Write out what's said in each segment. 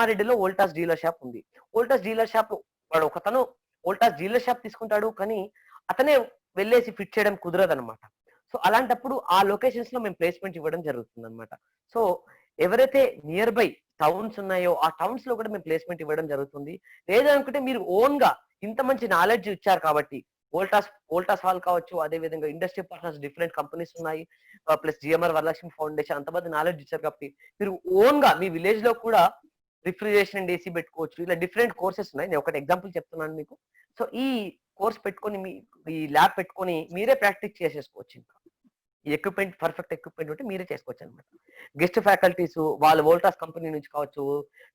కామారెడ్డిలో Voltas dealer shop ఉంది. Voltas dealer shop వాడు ఒకతను వోల్టాస్ డీలర్ షాప్ తీసుకుంటాడు. కానీ అతనే వెళ్ళేసి ఫిట్ చేయడం కుదరదనమాట. సో అలాంటప్పుడు ఆ లొకేషన్స్ లో మేము ప్లేస్మెంట్ ఇవ్వడం జరుగుతుందన్నమాట. సో ఎవరైతే నియర్ బై టౌన్స్ ఉన్నాయో ఆ టౌన్స్ లో కూడా మేము ప్లేస్మెంట్ ఇవ్వడం జరుగుతుంది. లేదనుకుంటే మీరు ఓన్ గా ఇంత మంచి నాలెడ్జ్ ఇచ్చారు కాబట్టి వోల్టాస్ హాల్ కావచ్చు, అదే విధంగా ఇండస్ట్రీ పార్ట్నర్స్ డిఫరెంట్ కంపెనీస్ ఉన్నాయి, ప్లస్ జిఎంఆర్ వరలక్ష్మి ఫౌండేషన్ అంతమంది నాలెడ్జ్ ఇచ్చారు కాబట్టి మీరు ఓన్ గా మీ విలేజ్ లో కూడా రిఫ్రిజరేషన్ అండ్ ఏసీ పెట్టుకోవచ్చు. ఇలా డిఫరెంట్ కోర్సెస్ ఉన్నాయి. నేను ఒకటి ఎగ్జాంపుల్ చెప్తున్నాను మీకు. సో ఈ కోర్స్ పెట్టుకొని ఈ ల్యాబ్ పెట్టుకొని మీరే ప్రాక్టీస్ చేసేసుకోవచ్చు. ఇంకా ఈ ఎక్విప్మెంట్ పర్ఫెక్ట్ ఎక్విప్మెంట్ ఉంటే మీరే చేసుకోవచ్చు అనమాట. గెస్ట్ ఫ్యాకల్టీస్ వాళ్ళ వోల్టాస్ కంపెనీ నుంచి కావచ్చు,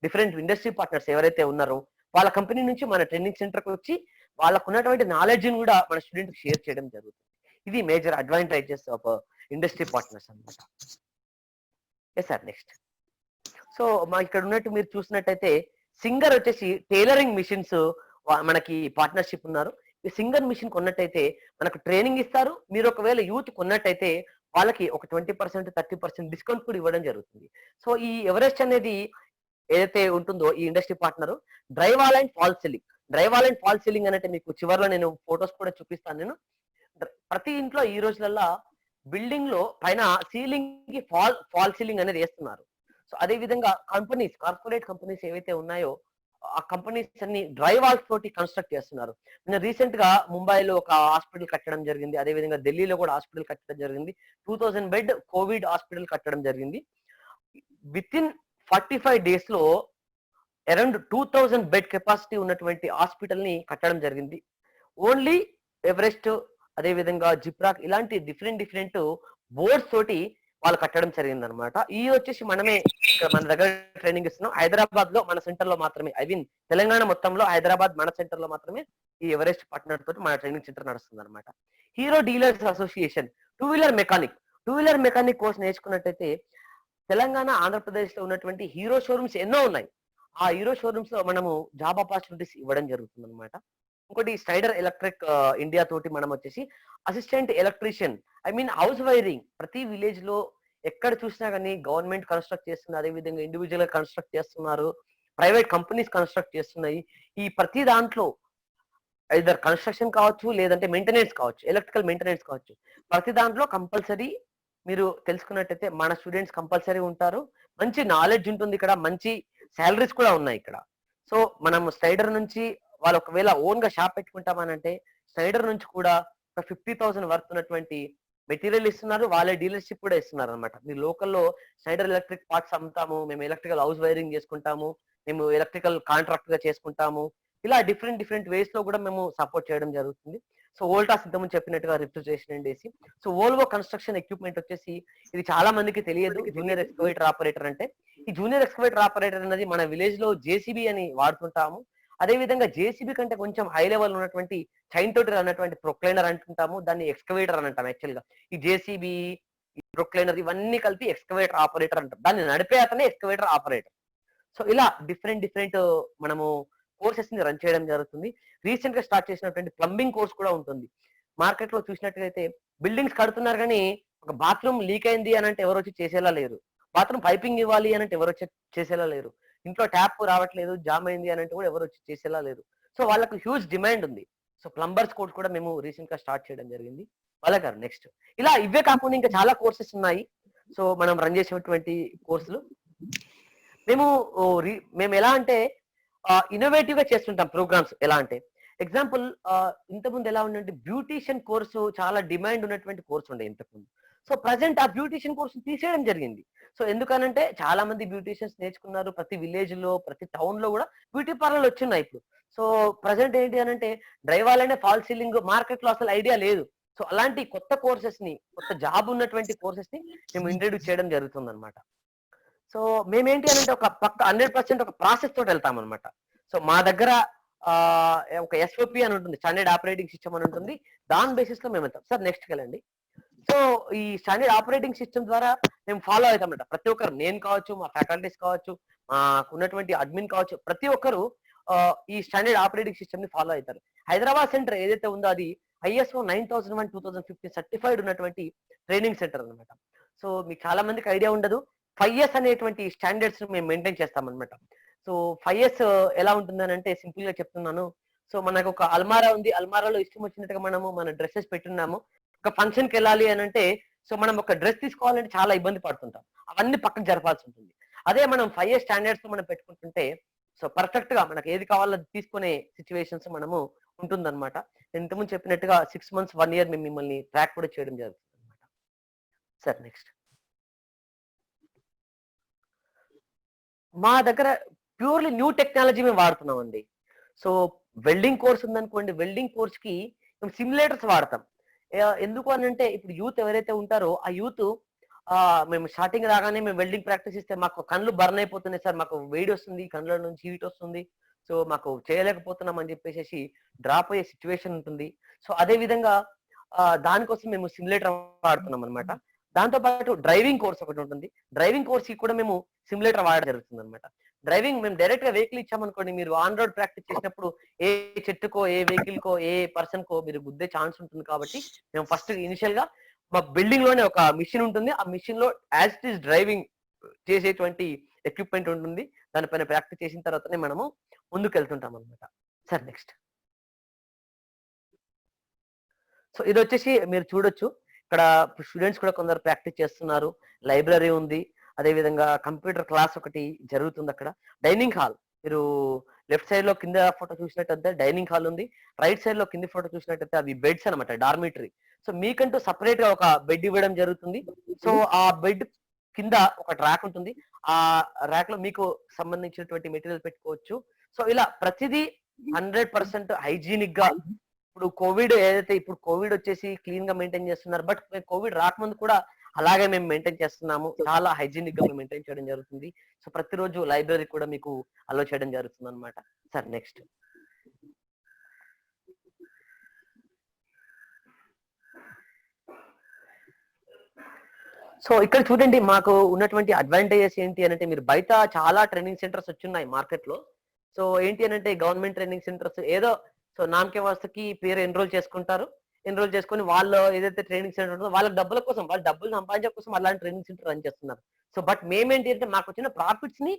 డిఫరెంట్ ఇండస్ట్రీ పార్ట్నర్స్ ఎవరైతే ఉన్నారో వాళ్ళ కంపెనీ నుంచి మన ట్రైనింగ్ సెంటర్కి వచ్చి వాళ్ళకు ఉన్నటువంటి నాలెడ్జ్ ని కూడా మన స్టూడెంట్ షేర్ చేయడం జరుగుతుంది. ఇది major advantages of industry partners అనమాట. Yes sir, next. సో మా ఇక్కడ ఉన్నట్టు మీరు చూసినట్టయితే సింగర్ వచ్చేసి టైలరింగ్ మిషన్స్ మనకి పార్ట్నర్షిప్ ఉన్నారు. ఈ సింగర్ మిషన్ కొన్నట్టయితే మనకు ట్రైనింగ్ ఇస్తారు. మీరు ఒకవేళ యూత్ కొన్నట్టయితే వాళ్ళకి ఒక 20% 30% డిస్కౌంట్ కూడా ఇవ్వడం జరుగుతుంది. సో ఈ ఎవరెస్ట్ అనేది ఏదైతే ఉంటుందో ఈ industry partner drywall and fall ceiling అంటే మీకు చివరిలో నేను ఫొటోస్ కూడా చూపిస్తాను. నేను ప్రతి ఇంట్లో ఈ రోజులలో బిల్డింగ్ లో పైన సీలింగ్ కి ఫాల్ సీలింగ్ అనేది వేస్తున్నారు. సో అదే విధంగా కార్పొరేట్ కంపెనీస్ ఏవైతే ఉన్నాయో ఆ కంపెనీస్ అన్ని డ్రై వాల్స్ తోటి కన్స్ట్రక్ట్ చేస్తున్నారు. నేను రీసెంట్ గా ముంబైలో ఒక హాస్పిటల్ కట్టడం జరిగింది. అదే విధంగా ఢిల్లీలో కూడా హాస్పిటల్ కట్టడం జరిగింది. 2000 బెడ్ కోవిడ్ హాస్పిటల్ కట్టడం జరిగింది. విత్ ఇన్ 45 days లో అరౌండ్ 2000 బెడ్ కెపాసిటీ ఉన్నటువంటి హాస్పిటల్ ని కట్టడం జరిగింది. ఓన్లీ ఎవరెస్ట్, అదే విధంగా జిప్రాక్ ఇలాంటి డిఫరెంట్ బోర్డ్స్ తోటి వాళ్ళు కట్టడం జరిగింది అనమాట. ఈ వచ్చేసి మనమే ఇక్కడ మన దగ్గర ట్రైనింగ్ ఇస్తున్నాం. హైదరాబాద్ లో మన సెంటర్ లో మాత్రమే, ఐ మీన్ తెలంగాణ మొత్తంలో హైదరాబాద్ మన సెంటర్ లో మాత్రమే ఈ ఎవరెస్ట్ పార్ట్నర్ తోటి మన ట్రైనింగ్ సెంటర్ నడుస్తుంది అనమాట. Hero dealers association two wheeler mechanic course నేర్చుకున్నట్టయితే తెలంగాణ, ఆంధ్రప్రదేశ్ లో ఉన్నటువంటి హీరో షోరూమ్స్ ఎన్నో ఉన్నాయి. ఆ హీరో షోరూమ్స్ లో మనము జాబ్ ఆపర్చునిటీస్ ఇవ్వడం జరుగుతుంది అనమాట. ఇంకోటి స్టైడర్ ఎలక్ట్రిక్ ఇండియా తోటి మనం వచ్చేసి assistant electrician, I mean house wiring ప్రతి విలేజ్ లో ఎక్కడ చూసినా కానీ గవర్నమెంట్ కన్స్ట్రక్ట్ చేస్తుంది, అదే విధంగా ఇండివిజువల్ కన్స్ట్రక్ట్ చేస్తున్నారు, ప్రైవేట్ కంపెనీస్ కన్స్ట్రక్ట్ చేస్తున్నాయి. ఈ ప్రతి దాంట్లో ఐదర్ కన్స్ట్రక్షన్ కావచ్చు, లేదంటే మెయింటెనెన్స్ కావచ్చు, ఎలక్ట్రికల్ మెయింటెనెన్స్ కావచ్చు, ప్రతి దాంట్లో కంపల్సరీ మీరు తెలుసుకున్నట్టయితే మన స్టూడెంట్స్ కంపల్సరీ ఉంటారు. మంచి నాలెడ్జ్ ఉంటుంది ఇక్కడ, మంచి శాలరీస్ కూడా ఉన్నాయి ఇక్కడ. సో మనం స్టైడర్ నుంచి వాళ్ళు ఒకవేళ ఓన్ గా షాప్ పెట్టుకుంటామనంటే స్టైడర్ నుంచి కూడా ఒక 50,000 వర్త్ ఉన్నటువంటి మెటీరియల్ ఇస్తున్నారు. వాళ్ళే డీలర్షిప్ కూడా ఇస్తున్నారు అనమాట. మీరు లోకల్లో స్టైడర్ ఎలక్ట్రిక్ పార్ట్స్ అమ్ముతాము, మేము ఎలక్ట్రికల్ హౌస్ వైరింగ్ చేసుకుంటాము, మేము ఎలక్ట్రికల్ కాంట్రాక్ట్ గా చేసుకుంటాము, ఇలా డిఫరెంట్ వేస్ లో కూడా మేము సపోర్ట్ చేయడం జరుగుతుంది. సో వోల్టాస్ ఇంతకుముందు చెప్పినట్టుగా refrigeration and AC. So Volvo construction equipment వచ్చేసి ఇది చాలా మందికి తెలియదు. జూనియర్ ఎక్స్కవేటర్ ఆపరేటర్ అంటే ఈ జూనియర్ ఎక్స్కవేటర్ ఆపరేటర్ అనేది మన విలేజ్ లో జేసీబీ అని వాడుతుంటాము. అదే విధంగా జేసీబీ కంటే కొంచెం హై లెవెల్ ఉన్నటువంటి చైన్ తోటి అన్నటువంటి ప్రొక్లైనర్ అంటుంటాము, దాన్ని ఎక్స్కవేటర్ అని అంటాం. యాక్చువల్ గా ఈ జేసీబీ, ఈ ప్రొక్లైనర్ ఇవన్నీ కలిపి ఎక్స్కవేటర్ ఆపరేటర్ అంటాం. దాన్ని నడిపే అతనే ఎక్స్కవేటర్ ఆపరేటర్. సో ఇలా డిఫరెంట్ మనము కోర్సెస్ ని రన్ చేయడం జరుగుతుంది. రీసెంట్ గా స్టార్ట్ చేసినటువంటి ప్లంబింగ్ కోర్స్ కూడా ఉంటుంది. మార్కెట్ లో చూసినట్టుగైతే బిల్డింగ్స్ కడుతున్నారు కానీ ఒక బాత్రూమ్ లీక్ అయింది అని అంటే ఎవరు వచ్చి చేసేలా లేరు. బాత్రూమ్ పైపింగ్ ఇవ్వాలి అని అంటే ఎవరు వచ్చి చేసేలా లేరు. ఇంట్లో ట్యాప్ రావట్లేదు, జామ్ అయింది అని అంటే కూడా ఎవరు వచ్చి చేసేలా లేరు. సో వాళ్ళకు హ్యూజ్ డిమాండ్ ఉంది. సో ప్లంబర్స్ కోర్స్ కూడా మేము రీసెంట్ గా స్టార్ట్ చేయడం జరిగింది. వాళ్ళ గారు నెక్స్ట్ ఇలా ఇవే కాకుండా ఇంకా చాలా కోర్సెస్ ఉన్నాయి. సో మనం రన్ చేసేటువంటి కోర్సులు మేము ఎలా అంటే ఇన్నోవేటివ్ గా చేస్తుంటాం ప్రోగ్రామ్స్. ఎలా అంటే ఎగ్జాంపుల్ ఇంతకుముందు ఎలా ఉందంటే బ్యూటీషియన్ కోర్సు చాలా డిమాండ్ ఉన్నటువంటి కోర్సు ఉండే ఇంతకుముందు. సో ప్రజెంట్ ఆ బ్యూటీషియన్ కోర్సు తీసేయడం జరిగింది. సో ఎందుకనంటే చాలా మంది బ్యూటీషియన్స్ నేర్చుకున్నారు. ప్రతి విలేజ్ లో, ప్రతి టౌన్ లో కూడా బ్యూటీ పార్లర్లు వచ్చినాయి ఇప్పుడు. సో ప్రజెంట్ ఏంటి అని అంటే డ్రైవాల్ అనే ఫాల్ సీలింగ్ మార్కెట్ లో అసలు ఐడియా లేదు. సో అలాంటి కొత్త కోర్సెస్ ని, కొత్త జాబ్ ఉన్నటువంటి కోర్సెస్ ని మేము ఇంట్రడ్యూస్ చేయడం జరుగుతుంది అనమాట. సో మేమేంటి అని అంటే ఒక పక్క 100% ఒక ప్రాసెస్ తోటి వెళ్తాం అనమాట. సో మా దగ్గర ఒక ఎస్ఓపి అని ఉంటుంది, స్టాండర్డ్ ఆపరేటింగ్ సిస్టమ్ అని ఉంటుంది. దాని బేసిస్ లో మేము వెళ్తాం. సార్ నెక్స్ట్ వెళ్ళండి. సో ఈ స్టాండర్డ్ ఆపరేటింగ్ సిస్టమ్ ద్వారా మేము ఫాలో అవుతాం అనమాట. ప్రతి ఒక్కరు, నేను కావచ్చు, మా ఫ్యాకల్టీస్ కావచ్చు, మాకున్నటువంటి అడ్మిన్ కావచ్చు, ప్రతి ఒక్కరు ఈ స్టాండర్డ్ ఆపరేటింగ్ సిస్టమ్ ని ఫాలో అవుతారు. హైదరాబాద్ సెంటర్ ఏదైతే ఉందో అది ISO 9001 2015 సర్టిఫైడ్ ఉన్నటువంటి ట్రైనింగ్ సెంటర్ అనమాట. సో మీకు చాలా మందికి ఐడియా ఉండదు. 5 years అనేటువంటి స్టాండర్డ్స్ మేము మెయింటైన్ చేస్తాం అనమాట. సో 5 ఇయర్స్ ఎలా ఉంటుందని అంటే సింపుల్ గా చెప్తున్నాను. సో మనకు ఒక అల్మారా ఉంది. అల్మారాలో ఇష్టం వచ్చినట్టుగా మనము మన డ్రెస్సెస్ పెట్టున్నాము. ఒక ఫంక్షన్ కి వెళ్ళాలి అని అంటే సో మనం ఒక డ్రెస్ తీసుకోవాలంటే చాలా ఇబ్బంది పడుతుంటాం. అవన్నీ పక్కకు జరపాల్సి ఉంటుంది. అదే మనం 5 ఇయర్స్ స్టాండర్డ్స్ తో మనం పెట్టుకుంటుంటే సో పర్ఫెక్ట్ గా మనకి ఏది కావాలో అది తీసుకునే సిచ్యువేషన్స్ మనము ఉంటుందన్నమాట. నేను ఇంతకుముందు చెప్పినట్టుగా 6 మంత్స్, 1 ఇయర్ మేము మిమ్మల్ని ట్రాక్ కూడా చేయడం జరుగుతుందన్నమాట. Sir next. మా దగ్గర ప్యూర్‌లీ న్యూ టెక్నాలజీ మేము వాడుతున్నామండి. సో, వెల్డింగ్ కోర్స్ ఉందనుకోండి. వెల్డింగ్ కోర్స్‌కి మేము సిమ్యులేటర్స్ వాడతాం. ఎందుకు అనంటే ఇప్పుడు యూత్ ఎవరైతే ఉంటారో ఆ యూత్ మేము స్టార్టింగ్ రాగానే మేము వెల్డింగ్ ప్రాక్టీస్ ఇస్తే మాకు కళ్ళు బర్న్ అయిపోతున్నాయి సార్. మాకు వేడొస్తుంది. కళ్ళ నుంచి హీట్ వస్తుంది. సో, మాకు చేయలేకపోతున్నాం అని చెప్పేసేసి డ్రాప్ అయ్యే సిట్యుయేషన్ ఉంటుంది. సో, అదే విధంగా దానికోసం మేము సిమ్యులేటర్ వాడుతున్నాం అన్నమాట. దాంతో పాటు డ్రైవింగ్ కోర్స్ ఒకటుంటుంది. డ్రైవింగ్ కోర్స్‌కి కూడా మేము సిమ్యులేటర్ వాడడం జరుగుతుందన్నమాట. డ్రైవింగ్ మేము డైరెక్ట్‌గా వెహికల్ ఇచ్చామనుకోండి, మీరు ఆన్ రోడ్ ప్రాక్టీస్ చేసినప్పుడు ఏ చెట్టుకో, ఏ వెహికల్‌కో, ఏ పర్సన్‌కో మీరు గుద్దే ఛాన్స్ ఉంటుంది కాబట్టి, మేము ఫస్ట్ ఇనిషియల్‌గా మా బిల్డింగ్ లోనే ఒక మిషన్ ఉంటుంది. ఆ మిషన్‌లో యాజ్ ఇట్ ఈస్ డ్రైవింగ్ చేసేటువంటి ఎక్విప్‌మెంట్ ఉంటుంది. దానిపైన ప్రాక్టీస్ చేసిన తర్వాతనే మనము ముందుకెళ్తుంటాం అన్నమాట. Sir next. సో ఇదొచ్చేసి మీరు చూడొచ్చు. ఇక్కడ స్టూడెంట్స్ కూడా కొందరు ప్రాక్టీస్ చేస్తున్నారు. లైబ్రరీ ఉంది. అదే విధంగా కంప్యూటర్ క్లాస్ ఒకటి జరుగుతుందక్కడ. డైనింగ్ హాల్ మీరు లెఫ్ట్ సైడ్ లో కింద ఫోటో చూసినట్టయితే డైనింగ్ హాల్ ఉంది. రైట్ సైడ్ లో కింది ఫోటో చూసినట్టయితే అవి బెడ్స్ అన్నమాట. డార్మిటరీ. సో మీకంటూ సెపరేట్ గా ఒక బెడ్ ఇవ్వడం జరుగుతుంది. సో ఆ బెడ్ కింద ఒక ర్యాక్ ఉంటుంది. ఆ ర్యాక్ లో మీకు సంబంధించినటువంటి మెటీరియల్ పెట్టుకోవచ్చు. సో ఇలా ప్రతిదీ 100% హైజీనిక్ గా ఇప్పుడు కోవిడ్ ఏదైతే ఇప్పుడు కోవిడ్ వచ్చేసి క్లీన్ గా మెయింటైన్ చేస్తున్నారు. బట్ కోవిడ్ రాకముందు కూడా అలాగే మేము మెయింటైన్ చేస్తున్నాము. చాలా హైజీనిక్ గా మేము మెయింటైన్ చేయడం జరుగుతుంది. సో ప్రతిరోజు లైబ్రరీ కూడా మీకు అలో చేయడం జరుగుతుంది అనమాట. Sir next. సో ఇక్కడ చూడండి మాకు ఉన్నటువంటి అడ్వాంటేజెస్ ఏంటి అనంటే మీరు బయట చాలా ట్రైనింగ్ సెంటర్స్ వచ్చున్నాయి మార్కెట్ లో. సో ఏంటి అనంటే గవర్నమెంట్ ట్రైనింగ్ సెంటర్స్ ఏదో సో నామకే వాస్తకి పేరు ఎన్రోల్ చేసుకుంటారు. ఎన్రోల్ చేసుకొని వాళ్ళు ఏదైతే ట్రైనింగ్ సెంటర్ ఉంటుందో వాళ్ళ డబ్బుల కోసం వాళ్ళ డబ్బులు సంపాదించడం కోసం అలాంటి ట్రైనింగ్ సెంటర్ రన్ చేస్తున్నారు. సో బట్ మేమేంటి అంటే మాకు వచ్చిన ప్రాఫిట్స్ ని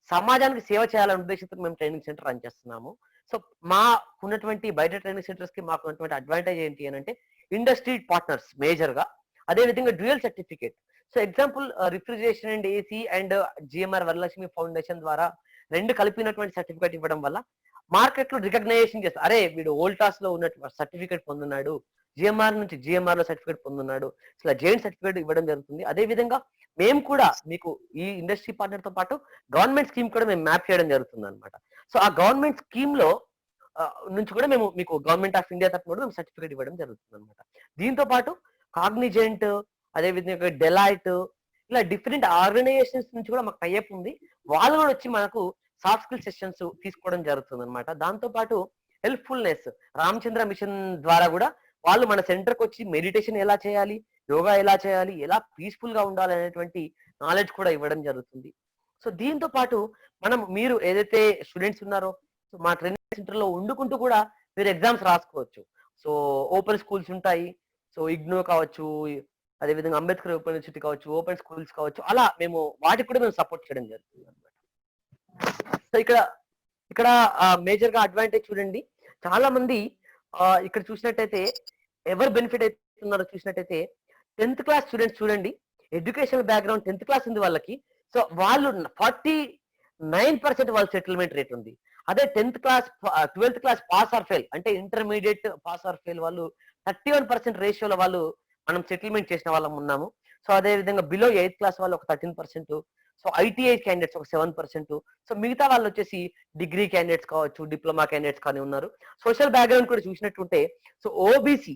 సమాజానికి సేవ చేయాలనే ఉద్దేశంతో మేము ట్రైనింగ్ సెంటర్ రన్ చేస్తున్నాము. సో మాకున్నటువంటి బయట ట్రైనింగ్ సెంటర్స్ కి మాకు ఉన్నటువంటి అడ్వాంటేజ్ ఏంటి అని అంటే ఇండస్ట్రీ పార్ట్నర్స్ మేజర్ గా అదే విధంగా dual certificate. So example refrigeration and AC and GMR Varalakshmi foundation ద్వారా రెండు కలిపినటువంటి సర్టిఫికేట్ ఇవ్వడం వల్ల మార్కెట్ లో రికగ్నైజేషన్ చేస్తారు. అరే వీడు వోల్టాస్ లో ఉన్నటువంటి సర్టిఫికేట్ పొందున్నాడు, జిఎంఆర్ నుంచి జిఎంఆర్ లో సర్టిఫికేట్ పొందున్నాడు, ఇలా జైంట్ సర్టిఫికేట్ ఇవ్వడం జరుగుతుంది. అదే విధంగా మేము కూడా మీకు ఈ ఇండస్ట్రీ పార్ట్నర్ తో పాటు గవర్నమెంట్ స్కీమ్ కూడా మేము మ్యాప్ చేయడం జరుగుతుంది అనమాట. సో ఆ గవర్నమెంట్ స్కీమ్ లో నుంచి కూడా మేము మీకు గవర్నమెంట్ ఆఫ్ ఇండియా తరఫున కూడా మేము సర్టిఫికేట్ ఇవ్వడం జరుగుతుంది అనమాట. దీంతో పాటు కాగ్నిజెంట్ అదే విధంగా డెలాయిట్ ఇలా డిఫరెంట్ ఆర్గనైజేషన్స్ నుంచి కూడా మాకు టైఅప్ ఉంది. వాళ్ళు కూడా వచ్చి మనకు సాఫ్ట్ స్కిల్ సెషన్స్ తీసుకోవడం జరుగుతుంది అనమాట. దాంతో పాటు హెల్ప్ఫుల్నెస్ రామచంద్ర మిషన్ ద్వారా కూడా వాళ్ళు మన సెంటర్ కి వచ్చి మెడిటేషన్ ఎలా చేయాలి, యోగా ఎలా చేయాలి, ఎలా పీస్ఫుల్ గా ఉండాలి అనేటువంటి నాలెడ్జ్ కూడా ఇవ్వడం జరుగుతుంది. సో దీంతో పాటు మీరు ఏదైతే స్టూడెంట్స్ ఉన్నారో సో మా ట్రైనింగ్ సెంటర్ లో వండుకుంటూ కూడా మీరు ఎగ్జామ్స్ రాసుకోవచ్చు. సో ఓపెన్ స్కూల్స్ ఉంటాయి. సో ఇగ్నో కావచ్చు, అదేవిధంగా అంబేద్కర్ ఓపెన్ యూనివర్సిటీ కావచ్చు, ఓపెన్ స్కూల్స్ కావచ్చు, అలా మేము వాటికి కూడా మేము సపోర్ట్ చేయడం జరుగుతుంది అనమాట. సో ఇక్కడ ఇక్కడ మేజర్ గా అడ్వాంటేజ్ చూడండి. చాలా మంది ఇక్కడ చూసినట్టయితే ఎవరు బెనిఫిట్ అవుతున్నారో చూసినట్టయితే 10th క్లాస్ స్టూడెంట్స్ చూడండి. ఎడ్యుకేషనల్ బ్యాక్గ్రౌండ్ 10th క్లాస్ ఉంది వాళ్ళకి. సో వాళ్ళు 49% వాళ్ళ సెటిల్మెంట్ రేట్ ఉంది. అదే 10th class 12th class pass or fail అంటే ఇంటర్మీడియట్ పాస్ ఆర్ ఫెయిల్ వాళ్ళు 31% రేషియోలో వాళ్ళు మనం సెటిల్మెంట్ చేసిన వాళ్ళం ఉన్నాము. సో అదే విధంగా బిలో 8th క్లాస్ వాళ్ళు ఒక 13%. సో ఐటీఐ క్యాండిడేట్స్ ఒక 7%. సో మిగతా వాళ్ళు వచ్చేసి డిగ్రీ క్యాండిడేట్స్ కావచ్చు, డిప్లొమా క్యాండిడేట్స్ కానీ ఉన్నారు. సోషల్ బ్యాక్గ్రౌండ్ కూడా చూసినట్టుంటే సో ఓబీసీ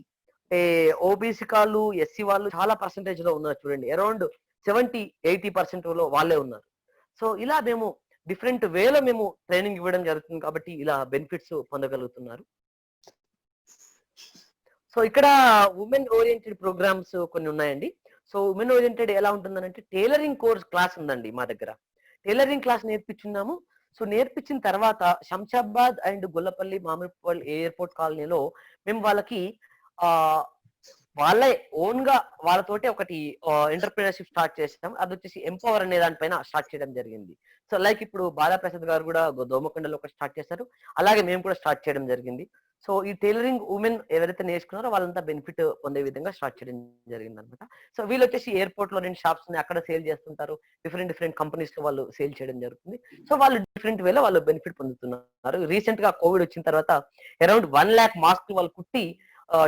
ఓబీసీ వాళ్ళు, ఎస్సీ వాళ్ళు చాలా పర్సెంటేజ్ లో ఉన్నారు చూడండి. అరౌండ్ 70-80% లో వాళ్ళే ఉన్నారు. సో ఇలా మేము డిఫరెంట్ వేలో మేము ట్రైనింగ్ ఇవ్వడం జరుగుతుంది కాబట్టి ఇలా బెనిఫిట్స్ పొందగలుగుతున్నారు. సో ఇక్కడ ఉమెన్ ఓరియంటెడ్ ప్రోగ్రామ్స్ కొన్ని ఉన్నాయండి. సో ఉమెన్ ఓరియంటెడ్ ఎలా ఉంటుందంటే టైలరింగ్ కోర్స్ క్లాస్ ఉందండి మా దగ్గర. Tailoring class నేర్పించున్నాము. సో నేర్పించిన తర్వాత శంషాబాద్ అండ్ గొల్లపల్లి మామిడిపల్లి ఎయిర్పోర్ట్ కాలనీలో మేము వాళ్ళకి ఆ వాళ్ళే ఓన్ గా వాళ్ళతోటి ఒకటి ఎంటర్‌ప్రెన్యూర్‌షిప్ స్టార్ట్ చేసాం. అది వచ్చేసి ఎంపవర్ అనే దానిపైన స్టార్ట్ చేయడం జరిగింది. సో లైక్ ఇప్పుడు బాలాప్రసాద్ గారు కూడా దోమకొండలో ఒకటి స్టార్ట్ చేశారు. అలాగే మేము కూడా స్టార్ట్ చేయడం జరిగింది. సో ఈ టైలరింగ్ ఉమెన్ ఎవరైతే నేర్చుకున్నారో వాళ్ళంతా బెనిఫిట్ పొందే విధంగా స్టార్ట్ చేయడం జరిగిందనమాట. సో వీళ్ళు వచ్చేసి ఎయిర్‌పోర్ట్ లో 2 షాప్స్ ఉన్నాయి. అక్కడ సేల్ చేస్తుంటారు. డిఫరెంట్ కంపెనీస్ లో వాళ్ళు సేల్ చేయడం జరుగుతుంది. సో వాళ్ళు డిఫరెంట్ వేలో వాళ్ళు బెనిఫిట్ పొందుతున్నారు. రీసెంట్ గా కోవిడ్ వచ్చిన తర్వాత అరౌండ్ 1,00,000 మాస్క్ వాళ్ళు కుట్టి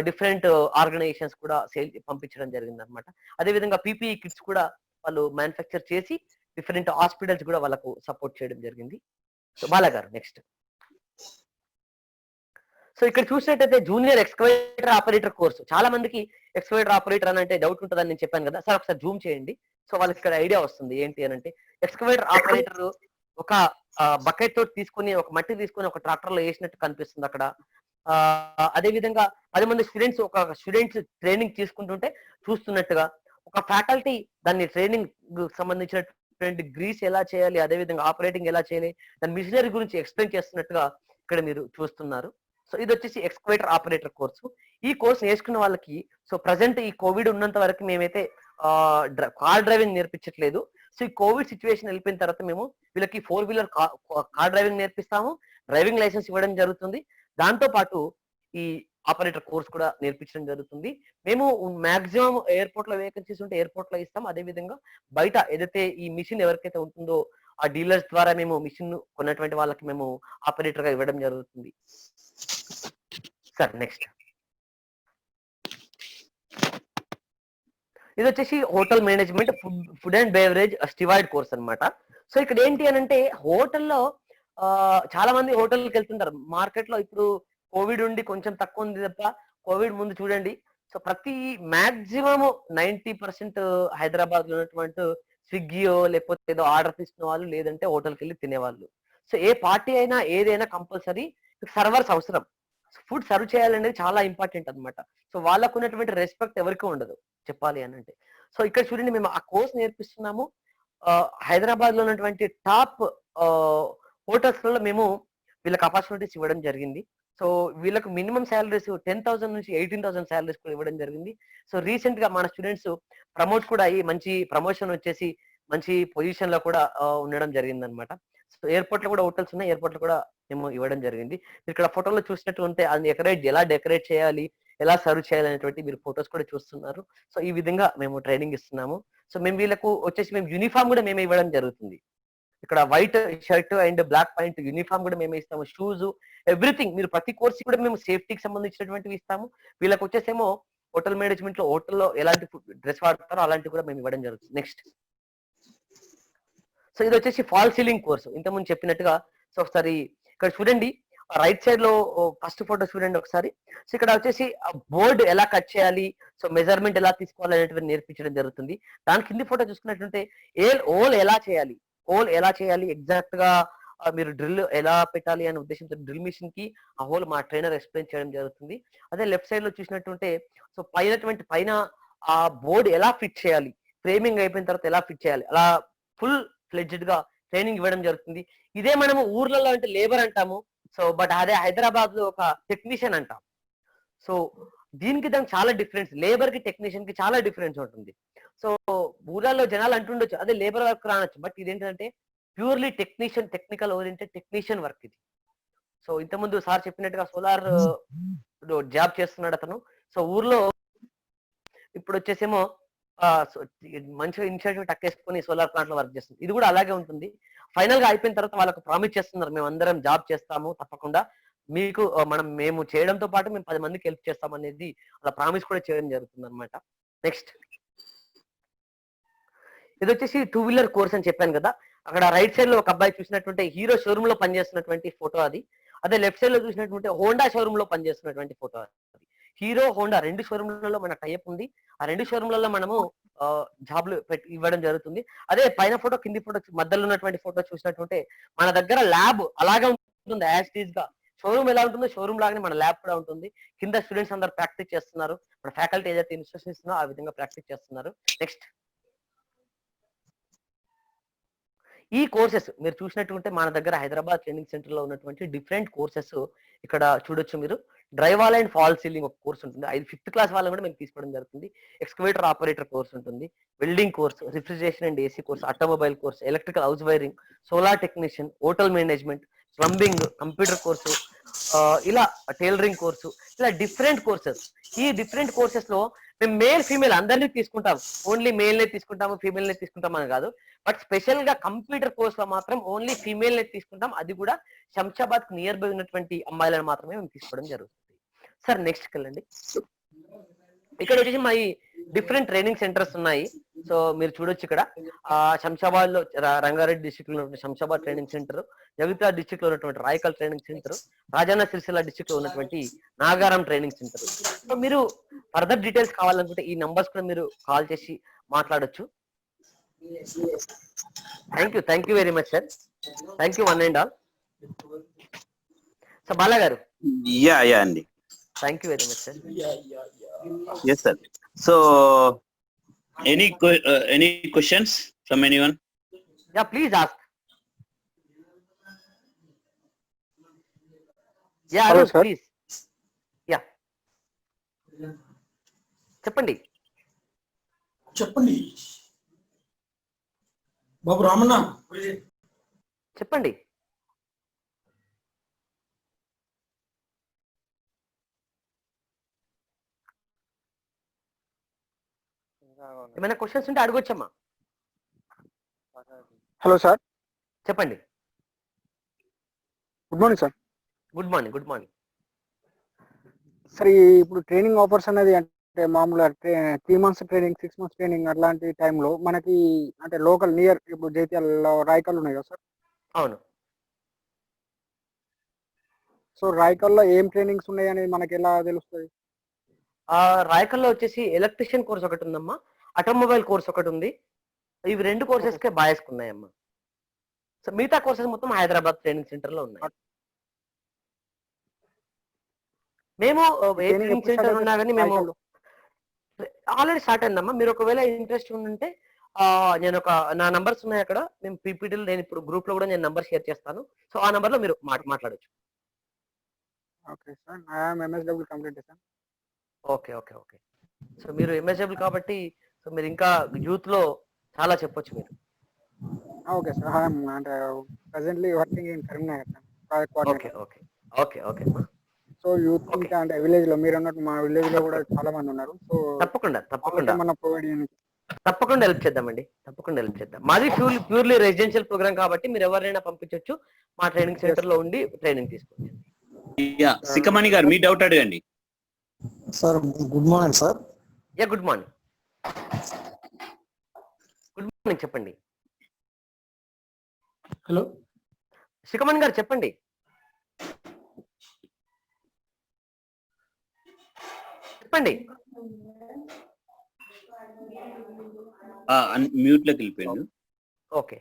డిఫరెంట్ ఆర్గనైజేషన్స్ కూడా సేల్ పంపించడం జరిగిందనమాట. అదే విధంగా పీపీఈ కిట్స్ కూడా వాళ్ళు మ్యానుఫ్యాక్చర్ చేసి డిఫరెంట్ హాస్పిటల్స్ కూడా వాళ్ళకు సపోర్ట్ చేయడం జరిగింది. సో బాలా గారు నెక్స్ట్. సో ఇక్కడ చూసినట్టయితే జూనియర్ ఎక్స్కవేటర్ ఆపరేటర్ కోర్సు. చాలా మందికి ఎక్స్కవేటర్ ఆపరేటర్ అని అంటే డౌట్ ఉంటుందని నేను చెప్పాను కదా సార్, ఒకసారి జూమ్ చేయండి. సో వాళ్ళకి ఇక్కడ ఐడియా వస్తుంది ఏంటి అని అంటే, ఎక్స్కవేటర్ ఆపరేటర్ ఒక బకెట్ తోటి తీసుకొని ఒక మట్టి తీసుకొని ఒక ట్రాక్టర్ లో వేసినట్టు కనిపిస్తుంది అక్కడ. అదే విధంగా 10 మంది స్టూడెంట్స్ ట్రైనింగ్ తీసుకుంటుంటే చూస్తున్నట్టుగా, ఒక ఫ్యాకల్టీ దాన్ని ట్రైనింగ్ సంబంధించినటువంటి గ్రీస్ ఎలా చేయాలి, అదే విధంగా ఆపరేటింగ్ ఎలా చేయాలి, దాని మిషనరీ గురించి ఎక్స్ప్లెయిన్ చేస్తున్నట్టుగా ఇక్కడ మీరు చూస్తున్నారు. సో ఇది వచ్చేసి ఎక్స్కవేటర్ ఆపరేటర్ కోర్సు. ఈ కోర్స్ నేర్చుకున్న వాళ్ళకి సో ప్రజెంట్ ఈ కోవిడ్ ఉన్నంత వరకు మేమైతే కార్ డ్రైవింగ్ నేర్పించట్లేదు. సో ఈ కోవిడ్ సిచ్యువేషన్ వెళ్ళిపోయిన తర్వాత మేము వీళ్ళకి 4 వీలర్ కార్ డ్రైవింగ్ నేర్పిస్తాము, డ్రైవింగ్ లైసెన్స్ ఇవ్వడం జరుగుతుంది. దాంతో పాటు ఈ ఆపరేటర్ కోర్స్ కూడా నేర్పించడం జరుగుతుంది. మేము మాక్సిమం ఎయిర్‌పోర్ట్ లో వేకెన్సీస్ ఉంటే ఎయిర్‌పోర్ట్ లో ఇస్తాం. అదే విధంగా బయట ఏదైతే ఈ మిషన్ ఎవరికైతే ఉంటుందో ఆ డీలర్స్ ద్వారా మేము మిషన్ కొన్నటువంటి వాళ్ళకి మేము ఆపరేటర్ గా ఇవ్వడం జరుగుతుంది. Sir next. ఇది వచ్చేసి hotel management food and beverage steward course అన్నమాట. సో ఇక్కడ ఏంటి అని అంటే, హోటల్లో చాలా మంది హోటల్కి వెళ్తుంటారు. మార్కెట్ లో ఇప్పుడు కోవిడ్ ఉండి కొంచెం తక్కువ ఉంది తప్ప, కోవిడ్ ముందు చూడండి సో ప్రతి మాక్సిమం 90% హైదరాబాద్ లో ఉన్నటువంటి స్విగ్గీయో లేకపోతే ఏదో ఆర్డర్ తీసుకునే వాళ్ళు, లేదంటే హోటల్కి వెళ్ళి తినేవాళ్ళు. సో ఏ పార్టీ అయినా ఏదైనా కంపల్సరీ సర్వర్స్ అవసరం. ఫుడ్ సర్వ్ చేయాలనేది చాలా ఇంపార్టెంట్ అన్నమాట. సో వాళ్ళకు ఉన్నటువంటి రెస్పెక్ట్ ఎవరికి ఉండదు చెప్పాలి అని అంటే. సో ఇక్కడ చూడండి, మేము ఆ కోర్స్ నేర్పిస్తున్నాము. హైదరాబాద్ లో ఉన్నటువంటి టాప్ హోటల్స్ లో మేము వీళ్ళకి ఆపర్చునిటీస్ ఇవ్వడం జరిగింది. సో వీళ్ళకు మినిమం శాలరీస్ 10,000 నుంచి 18,000 శాలరీస్ కూడా ఇవ్వడం జరిగింది. సో రీసెంట్ గా మన స్టూడెంట్స్ ప్రమోట్ కూడా అయ్యి మంచి ప్రమోషన్ వచ్చేసి మంచి పొజిషన్ లో కూడా ఉండడం జరిగింది అనమాట. సో ఎయిర్‌పోర్ట్ లో కూడా హోటల్స్ ఉన్నాయి. ఎయిర్‌పోర్ట్ లో కూడా మేము ఇవ్వడం జరిగింది. ఇక్కడ ఫోటోలో చూసినట్టు ఉంటే అది ఎలా డెకరేట్ చేయాలి, ఎలా సర్వ్ చేయాలి అనేటువంటి మీరు ఫోటోస్ కూడా చూస్తున్నారు. సో ఈ విధంగా మేము ట్రైనింగ్ ఇస్తున్నాము. సో మేము వీళ్ళకు వచ్చేసి మేము యూనిఫామ్ కూడా మేమే ఇవ్వడం జరుగుతుంది. ఇక్కడ white shirt and black point uniform కూడా మేమే ఇస్తాము. షూస్ ఎవ్రీథింగ్, మీరు ప్రతి కోర్స్ కూడా మేము సేఫ్టీకి సంబంధించినటువంటివి ఇస్తాము. వీళ్ళకి వచ్చేసేమో హోటల్ మేనేజ్మెంట్ లో హోటల్లో ఎలాంటి డ్రెస్ వాడతారో అలాంటివి కూడా మేము ఇవ్వడం జరుగుతుంది. నెక్స్ట్. సో ఇది వచ్చేసి ఫాల్ సీలింగ్ కోర్సు. ఇంతకుముందు చెప్పినట్టుగా సో ఒకసారి ఇక్కడ చూడండి, రైట్ సైడ్ లో ఫస్ట్ ఫోటో చూడండి ఒకసారి. సో ఇక్కడ వచ్చేసి బోర్డు ఎలా కట్ చేయాలి, సో మెజర్మెంట్ ఎలా తీసుకోవాలి అనేటువంటి నేర్పించడం జరుగుతుంది. దాని కింది ఫోటో చూసుకున్నట్టుంటే ఓల్ ఎలా చేయాలి ఎగ్జాక్ట్ గా మీరు డ్రిల్ ఎలా పెట్టాలి అనే ఉద్దేశంతో డ్రిల్ మిషన్ కి ఆ హోల్ మా ట్రైనర్ ఎక్స్ప్లెయిన్ చేయడం జరుగుతుంది. అదే లెఫ్ట్ సైడ్ లో చూసినట్టుంటే సో పైన ఆ బోర్డు ఎలా ఫిట్ చేయాలి, ఫ్రేమింగ్ అయిపోయిన తర్వాత ఎలా ఫిట్ చేయాలి, అలా ఫుల్ ఫ్లెడ్జ్డ్ గా ట్రైనింగ్ ఇవ్వడం జరుగుతుంది. ఇదే మనము ఊర్లలో అంటే లేబర్ అంటాము. సో బట్ అదే హైదరాబాద్ లో ఒక టెక్నీషియన్ అంటాం. సో దానికి చాలా డిఫరెన్స్, లేబర్ కి టెక్నీషియన్ కి చాలా డిఫరెన్స్ ఉంటుంది. సో ఊర్లలో జనాలు అంటుండొచ్చు అదే లేబర్ వర్క్ రానొచ్చు, బట్ ఇదేంటంటే purely technical oriented technician work ఇది. సో ఇంతకుముందు సార్ చెప్పినట్టుగా సోలార్ జాబ్ చేస్తున్నాడు అతను. సో ఊర్లో ఇప్పుడు వచ్చేసేమో మంచిగా ఇనిషియేటివ్ టక్కేసుకొని సోలార్ ప్లాంట్ లో వర్క్ చేస్తుంది. ఇది కూడా అలాగే ఉంటుంది. ఫైనల్ గా అయిపోయిన తర్వాత వాళ్ళకు ప్రామిస్ చేస్తున్నారు, మేము అందరం జాబ్ చేస్తాము తప్పకుండా, మీకు మేము చేయడంతో పాటు మేము 10 మందికి హెల్ప్ చేస్తాం అనేది అలా ప్రామిస్ కూడా చేయడం జరుగుతుంది అనమాట. నెక్స్ట్. ఇది వచ్చేసి 2 వీలర్ కోర్స్ అని చెప్పాను కదా. అక్కడ రైట్ సైడ్ లో ఒక అబ్బాయి చూసినటువంటి హీరో షోరూమ్ లో పనిచేస్తున్నటువంటి ఫోటో అది. అదే లెఫ్ట్ సైడ్ లో చూసినటువంటి హోండా షోరూమ్ లో పనిచేస్తున్నటువంటి ఫోటో అది. హీరో హోండా 2 షోరూమ్లలో మన టైప్ ఉంది. ఆ 2 షోరూమ్లలో మనము జాబ్లు ఇవ్వడం జరుగుతుంది. అదే పైన ఫోటో కింది ఫోటో మధ్యలో ఉన్నటువంటి ఫోటో చూసినట్టుంటే మన దగ్గర ల్యాబ్ అలాగే ఉంటుంది యాజ్ టీజ్ గా. షోరూమ్ ఎలా ఉంటుందో షోరూమ్ లాగానే మన ల్యాబ్ కూడా ఉంటుంది. కింద స్టూడెంట్స్ అందరు ప్రాక్టీస్ చేస్తున్నారు. మన ఫ్యాకల్టీ ఏదైతే ఇన్స్ట్రక్షన్స్ ఇస్తున్నారో ఆ విధంగా ప్రాక్టీస్ చేస్తున్నారు. నెక్స్ట్. ఈ కోర్సెస్ మీరు చూసినట్టుంటే మన దగ్గర హైదరాబాద్ ట్రైనింగ్ సెంటర్ లో ఉన్నటువంటి డిఫరెంట్ కోర్సెస్ ఇక్కడ చూడొచ్చు మీరు. డ్రైవాల్ అండ్ ఫాల్ సీలింగ్ ఒక కోర్స్ ఉంటుంది. అది 5th క్లాస్ వాళ్ళని కూడా మేము తీసుకోవడం జరుగుతుంది. ఎక్స్కవేటర్ ఆపరేటర్ కోర్స్ ఉంటుంది. Welding course, refrigeration and AC course, automobile course, electrical house wiring, solar technician, hotel management, plumbing, computer course, ఇలా టైలరింగ్ కోర్సు, ఇలా డిఫరెంట్ కోర్సెస్. ఈ డిఫరెంట్ కోర్సెస్ లో మేము మేల్ ఫీమేల్ అందరినీ తీసుకుంటాం. ఓన్లీ మేల్ నే తీసుకుంటాము, ఫీమేల్ నే తీసుకుంటాం అని కాదు. బట్ స్పెషల్ గా కంప్యూటర్ కోర్స్ లో మాత్రం ఓన్లీ ఫీమేల్ నే తీసుకుంటాం. అది కూడా శంషాబాద్ కు నియర్ బై ఉన్నటువంటి అమ్మాయిలను మాత్రమే మేము తీసుకోవడం జరుగుతుంది. సార్ నెక్స్ట్ వెళ్ళండి. ఇక్కడ వచ్చేసి మా డిఫరెంట్ ట్రైనింగ్ సెంటర్స్ ఉన్నాయి. సో మీరు చూడొచ్చు ఇక్కడ శంషాబాద్ లో రంగారెడ్డి డిస్ట్రిక్ట్ లో ఉన్న Shamshabad training centre, Jagtial district లో ఉన్నటువంటి Raikal training centre, Rajanna Sircilla district లో ఉన్నటువంటి నాగారం ట్రైనింగ్ సెంటర్. సో మీరు ఫర్దర్ డీటెయిల్స్ కావాలనుకుంటే ఈ నంబర్స్ కూడా మీరు కాల్ చేసి మాట్లాడొచ్చు. Thank you very much sir. Thank you one and all. So Bala గారు. యా అండి. Thank you very much sir. Yes sir. So any questions from anyone? Yeah, please ask. Yeah, hello Arun, sir. Please. Yeah. చెప్పండి బాబు రామన్న చెప్పండి. ఏమైనా questions ఉంటే అడగొచ్చమ్మా. Hello sir. చెప్పండి. Good morning sir. Good morning. Good morning sir. ఇప్పుడు training offers అనేది అంటే మామూలుగా 3 months ట్రైనింగ్, 6 months ట్రైనింగ్ అట్లాంటి టైంలో మనకి అంటే లోకల్ నియర్ ఇప్పుడు జైత్యాలలో రాయకల్ ఉన్నాయి కదా సార్? అవును. సో రాయకల్లో ఏం ట్రైనింగ్స్ ఉన్నాయి అనేది మనకి ఎలా తెలుస్తుంది? రాయకల్లో వచ్చేసి ఎలక్ట్రీషియన్ కోర్స్ ఒకటి ఉందమ్మా, ఆటోమొబైల్ కోర్స్ ఒకటి ఉంది. ఇవి 2 కోర్సెస్ కే బాయ్స్ ఉన్నాయమ్మా. సో మిగతా కోర్సెస్ మొత్తం హైదరాబాద్ ట్రైనింగ్ సెంటర్ లో ఉన్నాయి. మేము ట్రైనింగ్ సెంటర్ ఉన్నా కానీ మేము ఆల్రెడీ స్టార్ట్ అయిందమ్మా. మీరు ఒకవేళ ఇంట్రెస్ట్ ఉంటే నేను నా నంబర్స్ ఉన్నాయి అక్కడ. మేము పీపీటీలు నేను ఇప్పుడు గ్రూప్ లో కూడా నేను నంబర్ షేర్ చేస్తాను. సో ఆ నంబర్ లో మీరు మాట్లాడొచ్చు. Okay sir. I'm MSW complete sir. Okay okay okay. So మీరు ఎంఎస్డబ్ల్యూ కాబట్టి సో మీరు ఇంకా యూత్ లో చాలా చెప్పొచ్చు మీరు. Okay sir. అంటే presently working in Karimnagar sir. Okay okay okay okay. So youth ఇంకా అంటే విలేజ్ లో మీరు అన్నట్టు మా విలేజ్ లో కూడా చాలా మంది ఉన్నారు. సో తప్పకుండా మనం ప్రొవైడ్ చేయడానికి తప్పకుండా హెల్ప్ చేద్దామండి. తప్పకుండా హెల్ప్ చేద్దాం. మాది ప్యూర్లీ రెసిడెన్షియల్ ప్రోగ్రామ్ కాబట్టి మీరు ఎవరైనా పంపించవచ్చు. మా ట్రైనింగ్ సెంటర్ లో ఉండి ట్రైనింగ్ తీసుకోవచ్చు. సికమణి గారు మీ డౌట్ అడగండి sir. Good morning sir. Yeah good morning. Good morning చెప్పండి. హలో శిఖమణి గారు చెప్పండి. చెప్పండి. మ్యూట్ లోకి వెళ్ళిపోయింది. ఓకే.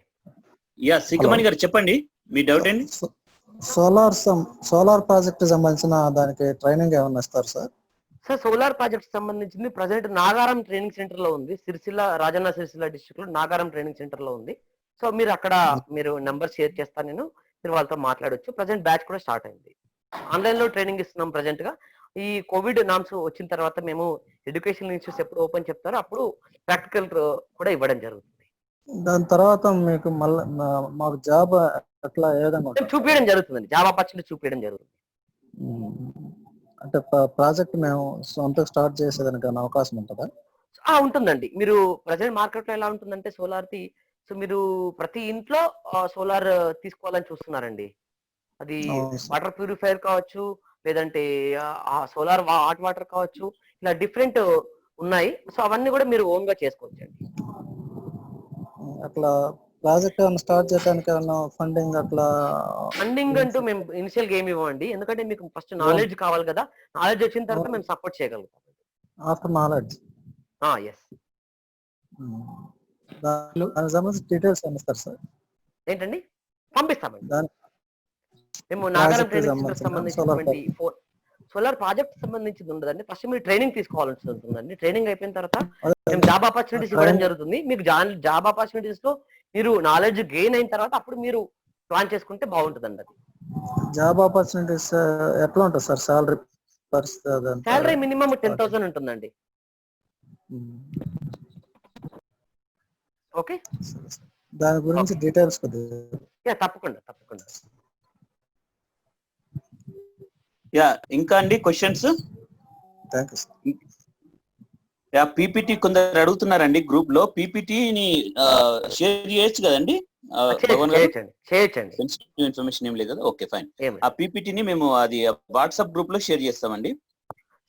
యా సికమణి గారు చెప్పండి మీ డౌట్ ఏంటి? సోలార్ ప్రాజెక్ట్ సంబంధించిన దానికి ట్రైనింగ్ ఏమన్నా ఇస్తారు సార్? సార్ సోలార్ ప్రాజెక్ట్ సంబంధించింది ప్రజెంట్ నాగారం ట్రైనింగ్ సెంటర్ లో ఉంది. సిరిసిల్ల రాజన్న సిరిసిల్ల డిస్ట్రిక్ట్ లో నాగారం ట్రైనింగ్ సెంటర్ లో ఉంది. సో మీరు అక్కడ మీరు నంబర్ షేర్ చేస్తాను నేను. మీరు వాళ్ళతో మాట్లాడొచ్చు. ప్రజెంట్ బ్యాచ్ కూడా స్టార్ట్ అయింది. ఆన్లైన్ లో ట్రైనింగ్ ఇస్తున్నాం ప్రజెంట్ గా. ఈ కోవిడ్ నామ్స్ వచ్చిన తర్వాత మేము ఎడ్యుకేషన్ ఇన్స్టిట్యూట్స్ ఎప్పుడు ఓపెన్ చెప్తారో అప్పుడు ప్రాక్టికల్ కూడా ఇవ్వడం జరుగుతుంది. దాని తర్వాత మీకు మళ్ళీ మాకు జాబ్ అట్లా ఏ విధంగా చూపించడం జరుగుతుందండి. జాబ్ ఆపర్చునిటీ చూపించడం జరుగుతుంది. అంటే ప్రాజెక్ట్ మేము సొంతంగా స్టార్ట్ చేసేదానికి అవకాశం ఉంటుందా? ఉంటుందండి. మీరు ప్రజెంట్ మార్కెట్ లో ఎలా ఉంటుందంటే సోలార్ది, సో మీరు ప్రతి ఇంట్లో సోలార్ తీసుకోవాలని చూస్తున్నారండి. అది వాటర్ ప్యూరిఫైయర్ కావచ్చు, లేదంటే సోలార్ హాట్ వాటర్ కావచ్చు, ఇలా డిఫరెంట్ ఉన్నాయి. సో అవన్నీ కూడా మీరు ఓన్ గా చేసుకోవచ్చు అండి. అట్లా ప్రాజెక్ట్ స్టార్ట్ చేయడానికి ఫండింగ్ అట్లా ఫండింగ్ అంటూ మేము ఇనిషియల్ గేమ్ ఇవ్వండి. ఎందుకంటే మీకు ఫస్ట్ నాలెడ్జ్ కావాలి కదా. నాలెడ్జ్ వచ్చిన తర్వాత మేము సపోర్ట్ చేయగలుగుతాం. After knowledge. ఎస్. దానికి సంబంధించి డీటెయిల్స్ ఇస్తారు సార్? ఏంటండి పంపిస్తామండి. మేము నాగారం ట్రైనింగ్ సంబంధించినటువంటి సోలార్ ప్రాజెక్ట్ సంబంధించింది ఉండదండి. ఫస్ట్ మీరు ట్రైనింగ్ తీసుకోవాల్సి ఉంటుందండి. ట్రైనింగ్ అయిపోయిన తర్వాత మేము జాబ్ ఆపర్చునిటీస్ ఇవ్వడం జరుగుతుంది. మీకు జాబ్ ఆపర్చునిటీస్ లో మీరు నాలెడ్జ్ గెయిన్ అయిన తర్వాత అప్పుడు మీరు ప్లాన్ చేసుకుంటే బాగుంటుందండి. అది జాబ్ ఆపర్చునిటీస్ ఎట్లా ఉంటుంది సార్? సాలరీ పరిస్థితి అదంతా? శాలరీ మినిమం 10,000 ఉంటుందండి. ఓకే, దాని గురించి డీటెయిల్స్ కొద్దిగా. యా తప్పకుండా తప్పకుండా. యా ఇంకా అండి questions? Thank you sir. Yeah PPT కొందరు అడుగుతున్నారండి గ్రూప్ లో, పీపీటీని షేర్ చేయొచ్చు కదండి భగవాన్ గారు? చేయొచ్చండి. సెన్సిటివ్ ఇన్ఫర్మేషన్ ఏం లేదు కదా? Okay fine. ఏమి ఆ పీపీటీని మేము అది వాట్సాప్ గ్రూప్ లో షేర్ చేస్తామండి.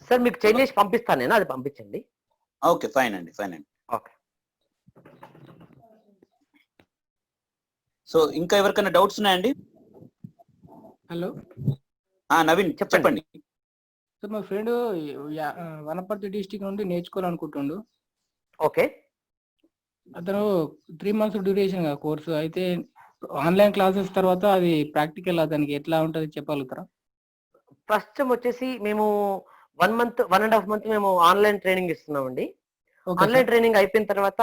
సార్ మీకు చేంజ్ చేసి పంపిస్తాను నేను, అది పంపించండి. ఓకే ఫైన్ అండి, ఫైన్ అండి. ఓకే. సో ఇంకా ఎవరికైనా డౌట్స్ ఉన్నాయండి? హలో నవీన్ చెప్పండి. సార్ మా ఫ్రెండ్ వనపర్తి డిస్టిక్ నుండి నేర్చుకోవాలనుకుంటుండు. ఓకే, అతను 3 months డ్యూరేషన్ కోర్సు అయితే ఆన్లైన్ క్లాసెస్ తర్వాత అది ప్రాక్టికల్ అతనికి ఎట్లా ఉంటుంది చెప్పగలుగుతారా? ప్రస్తుతం వచ్చేసి మేము 1 month 1.5 month మేము ఆన్లైన్ ట్రైనింగ్ ఇస్తున్నామండి. ఆన్లైన్ ట్రైనింగ్ అయిపోయిన తర్వాత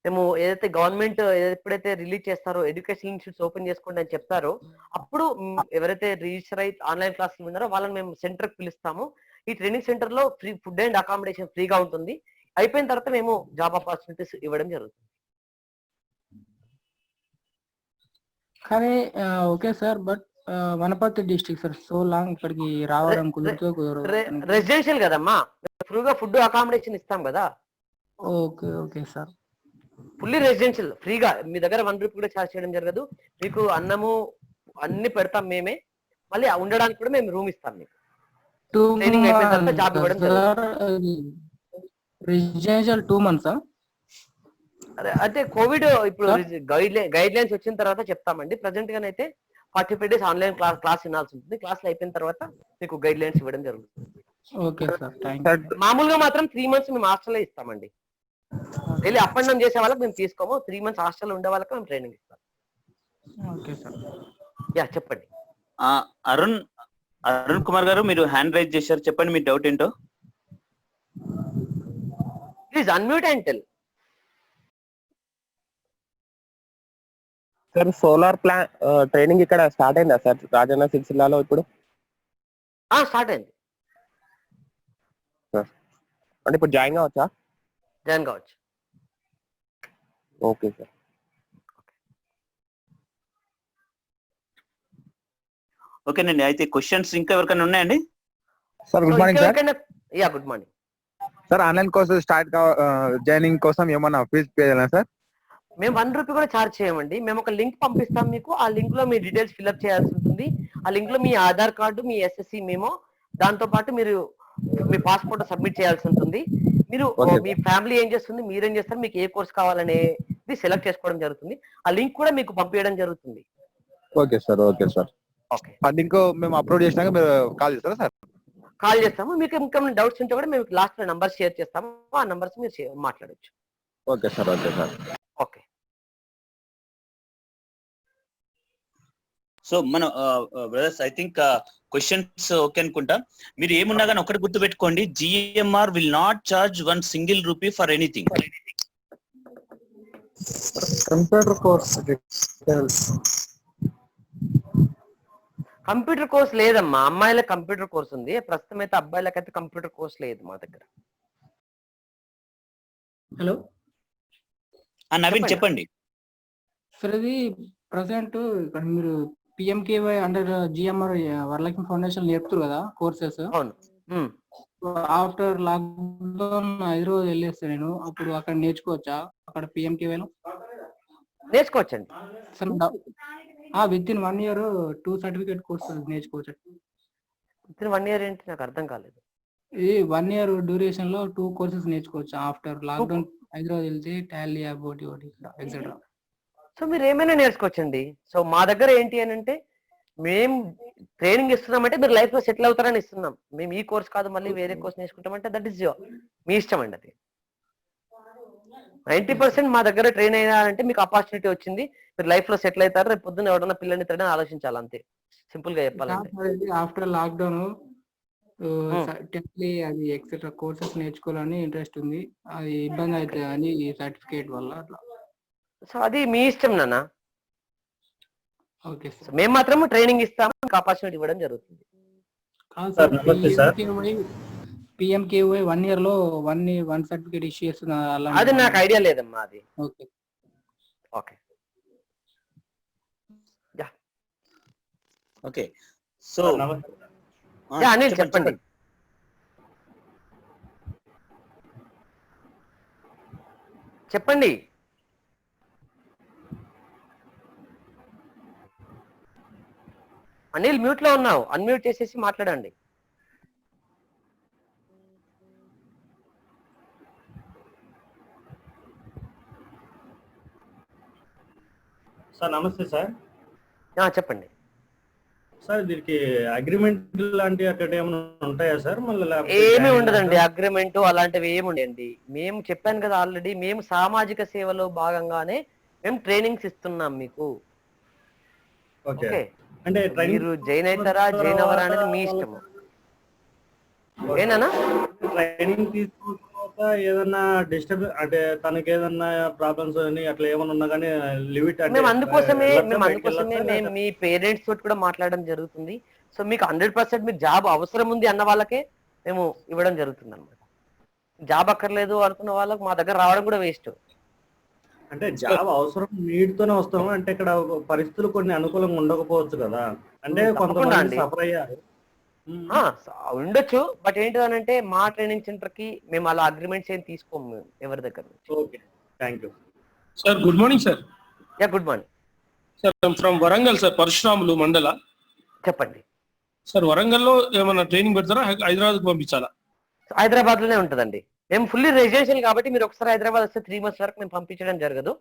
మేము ఏదైతే గవర్నమెంట్ ఎప్పుడైతే రిలీజ్ చేస్తారో ఎడ్యుకేషన్ ఇన్స్టిట్యూట్స్ ఓపెన్ చేసుకోండి అని చెప్తారో అప్పుడు ఎవరైతే రిజిస్టర్ అయి ఆన్లైన్ క్లాసులు విన్నారో వాళ్ళని మేము సెంటర్ కి పిలుస్తాము. ఈ ట్రైనింగ్ సెంటర్ లో ఫ్రీ ఫుడ్ అండ్ అకామిడేషన్ ఫ్రీగా ఉంటుంది. అయిపోయిన తర్వాత మేము జాబ్ ఆపర్చునిటీస్ ఇవ్వడం జరుగుతుంది. కానీ okay sir, but Wanaparthy district sir, so long ఇక్కడికి రావడం కుదరదు. రెసిడెన్షియల్ కదమ్మా, ఫ్రీగా ఫుడ్ అకామిడేషన్ ఇస్తాం కదా. Okay okay sir. Fully residential ఫ్రీగా, మీ దగ్గర 1 రూపీ కూడా ఛార్జ్ చేయడం జరగదు. మీకు అన్నము అన్ని పెడతాం మేమే, మళ్ళీ ఉండడానికి కూడా మేము రూమ్ ఇస్తాం మీకు. ట్రైనింగ్ అయిపోయిన తర్వాత జాబ్ ఇవ్వడం జరుగుతుంది. రెసిడెన్షియల్ 2 months అంటే కోవిడ్ ఇప్పుడు గైడ్ లైన్స్ వచ్చిన తర్వాత చెప్తామండి. ప్రజెంట్ గానైతే 45 days ఆన్లైన్ క్లాస్ వినాల్సి ఉంటుంది. క్లాస్ అయిపోయిన తర్వాత మీకు గైడ్ లైన్స్ ఇవ్వడం జరుగుతుంది. Okay sir, thank you. మామూలుగా మాత్రం 3 months మేము హాస్టల్లో ఇస్తామండి. వెళ్ళి అప్ అండ్ డౌన్ చేసే వాళ్ళకి మేము తీసుకోము. 3 months హాస్టల్లో ఉండే వాళ్ళకి మేము ట్రైనింగ్ ఇస్తాం. Okay sir. యా చెప్పండి. అరుణ్ కుమార్ గారు మీరు హ్యాండ్ రైజ్ చేశారు, చెప్పండి మీ డౌట్ ఏంటో. Please unmute and tell. Sir solar plan training ఇక్కడ స్టార్ట్ అయిందా సార్ రాజన్న సిరిసిల్లాలో ఇప్పుడు? స్టార్ట్ అయింది. అంటే ఇప్పుడు జాయిన్ కావచ్చా? జాయిన్ కావచ్చు. Okay sir. ఓకేనండి, అయితే క్వశ్చన్స్ ఇంకా ఎవరికైనా ఉన్నాయండి? Sir good morning sir. Yeah good morning sir online course start joining కోసం ఏమన్నా ఫీజు పే చేయాలా సార్? మేము 1 రూపీ కూడా ఛార్జ్ చేయమండి. మేము ఒక లింక్ పంపిస్తాం మీకు. ఆ లింక్ లో మీ డీటెయిల్స్ ఫిల్అప్ చేయాల్సి ఉంటుంది. ఆ లింక్ లో మీ ఆధార్ కార్డు, మీ SSC మేమో, దాంతో పాటు మీరు మీ పాస్పోర్ట్ సబ్మిట్ చేయాల్సి ఉంటుంది. మీరు మీ ఫ్యామిలీ ఏం చేస్తుంది, మీరేం చేస్తారు, మీకు ఏ కోర్స్ కావాలనేది సెలెక్ట్ చేసుకోవడం జరుగుతుంది. ఆ లింక్ కూడా మీకు పంపించడం జరుగుతుంది. Okay sir, okay sir. Okay, ఆ లింక్ మేము అప్లోడ్ చేసినాక మీరు కాల్ చేస్తారా సార్? కాల్ చేస్తాము. మీకు ఇంకా డౌట్స్ ఉంటే కూడా మేము లాస్ట్ లో నంబర్ షేర్ చేస్తాము. ఆ నంబర్స్ మీరు మాట్లాడొచ్చు. Okay sir, okay sir. Okay. So మన brothers I think questions okay అనుకుంటా. మీరు ఏమున్నా కానీ ఒకటి గుర్తు పెట్టుకోండి, GMR will not charge 1 single rupee for anything. Computer course details. Computer course లేదమ్మా, అమ్మాయిల కంప్యూటర్ కోర్స్ ఉంది. ప్రస్తుతం అయితే అబ్బాయిలకైతే కంప్యూటర్ కోర్స్ లేదు మా దగ్గర. హలో నవీన్ చెప్పండి. సార్ ఇది ప్రజెంట్ ఇక్కడ మీరు PMKY under GMR Varalakshmi foundation నేర్పుతారు కదా కోర్సెస్. అవును. ఆఫ్టర్ లాక్డౌన్ 5 రోజులు వెళ్ళేస్తాను నేను, అప్పుడు అక్కడ నేర్చుకోవచ్చా అక్కడ PMKY లో? నేర్చుకోవచ్చండి. Sir with in 1 year 2 certificate courses నేర్చుకోవచ్చు. విత్ ఇన్ 1 year ఏంటి నాకు అర్థం కాలేదు. ఇది 1 year డ్యూరేషన్ లో 2 courses నేర్చుకోవచ్చు ఆఫ్టర్ లాక్డౌన్. 5 రోజులు వెళ్తే టాలీ అబౌట్ ఎక్సెట్రా. సో మీరు ఏమైనా నేర్చుకోవచ్చండి. సో మా దగ్గర ఏంటి అని అంటే మేము ట్రైనింగ్ ఇస్తున్నామంటే మీరు లైఫ్ లో సెటిల్ అవుతారని ఇస్తున్నాం. మేము ఈ కోర్స్ కాదు మళ్ళీ వేరే కోర్స్ నేర్చుకుంటామంటే దట్ ఈస్ మీ ఇష్టం అండి. అది 90% మా దగ్గర ట్రైన్ అయినారంటే మీకు ఆపర్చునిటీ వచ్చింది, మీరు లైఫ్ లో సెటిల్ అవుతారు. రేపు పొద్దున్న ఎవరైనా పిల్లల్ని తరని ఆలోచించాలి, అంతే సింపుల్ గా చెప్పాలంటే. ఆఫ్టర్ లాక్డౌన్ టాలీ అది ఎక్సెట్రా కోర్సెస్ నేర్చుకోవాలని ఇంట్రెస్ట్ ఉంది. అది ఇబ్బంది అవుతుంది అని ఈ సర్టిఫికేట్ వల్ల అట్లా. సో అది మీ ఇష్టం నాన్న. Okay so sir. మేము మాత్రం ట్రైనింగ్ ఇస్తాము, ఆపర్చునిటీ ఇవ్వడం జరుగుతుంది. కాదు సార్, సార్, నమస్తే సార్. పిఎంకేవై 1 year లో వన్ సర్టిఫికేట్ ఇష్యూ చేస్తున్న అది నాకు ఐడియా లేదమ్మా అది. ఓకే. Okay okay. సో నమస్తే. అనిల్ చెప్పండి. చెప్పండి. అనిల్ మ్యూట్ లో ఉన్నావు, అన్మ్యూట్ చేసేసి మాట్లాడండి. సార్ నమస్తే సార్. చెప్పండి. సార్ దీనికి అగ్రిమెంట్ లాంటి అట్లా ఏమైనా ఉంటాయా సార్? మళ్ళీ ఏమీ ఉండదండి, అగ్రిమెంట్ అలాంటివి ఏమి ఉండేయండి. మేము చెప్పాను కదా ఆల్రెడీ, మేము సామాజిక సేవలో భాగంగానే మేము ట్రైనింగ్స్ ఇస్తున్నాం మీకు. ఓకే. ఓకే, అంటే మీరు జైన్ అవుతారా జైన్ అవ్వరా అనేది మీ ఇష్టము. ఏనా ట్రైనింగ్ తీసుకున్న తర్వాత ఏదన్నా డిస్టర్బ్ అంటే తనకి ఏదన్నా ప్రాబ్లమ్స్ అని అట్లా ఏమైనా ఉన్నా కానీ లిమిట్ అంటే మేము అందుకోసమే మేము మీ పేరెంట్స్ తోటి కూడా మాట్లాడడం జరుగుతుంది. సో మీకు 100% మీకు జాబ్ అవసరం ఉంది అన్న వాళ్ళకే మేము ఇవ్వడం జరుగుతుంది అనమాట. జాబ్ అక్కర్లేదు అనుకున్న వాళ్ళకి మా దగ్గర రావడం కూడా వేస్ట్. అంటే జాబ్ అవసరం నీటితోనే వస్తాము అంటే ఇక్కడ పరిస్థితులు కొన్ని అనుకూలంగా ఉండకపోవచ్చు కదా, అంటే కొంతమంది సఫర్ అయ్యారు. ఉండొచ్చు, బట్ ఏంటిదనంటే మా ట్రైనింగ్ సెంటర్ కి మేము అలా అగ్రిమెంట్స్ ఏం తీసుకోము మేము ఎవరి దగ్గర నుంచి. Okay, thank you sir. Good morning sir. Good morning sir, from Warangal sir, Parashuramulu మండల. చెప్పండి సార్, వరంగల్ లో ఏమైనా ట్రైనింగ్ పెడతారా, హైదరాబాద్ కు పంపించాలా? హైదరాబాద్ లోనే ఉంటదండి. మేము ఫుల్లీ రెసిడెన్షియల్ కాబట్టి మీరు ఒకసారి హైదరాబాద్ వస్తే 3 months వరకు మేము పంపించడం జరగదు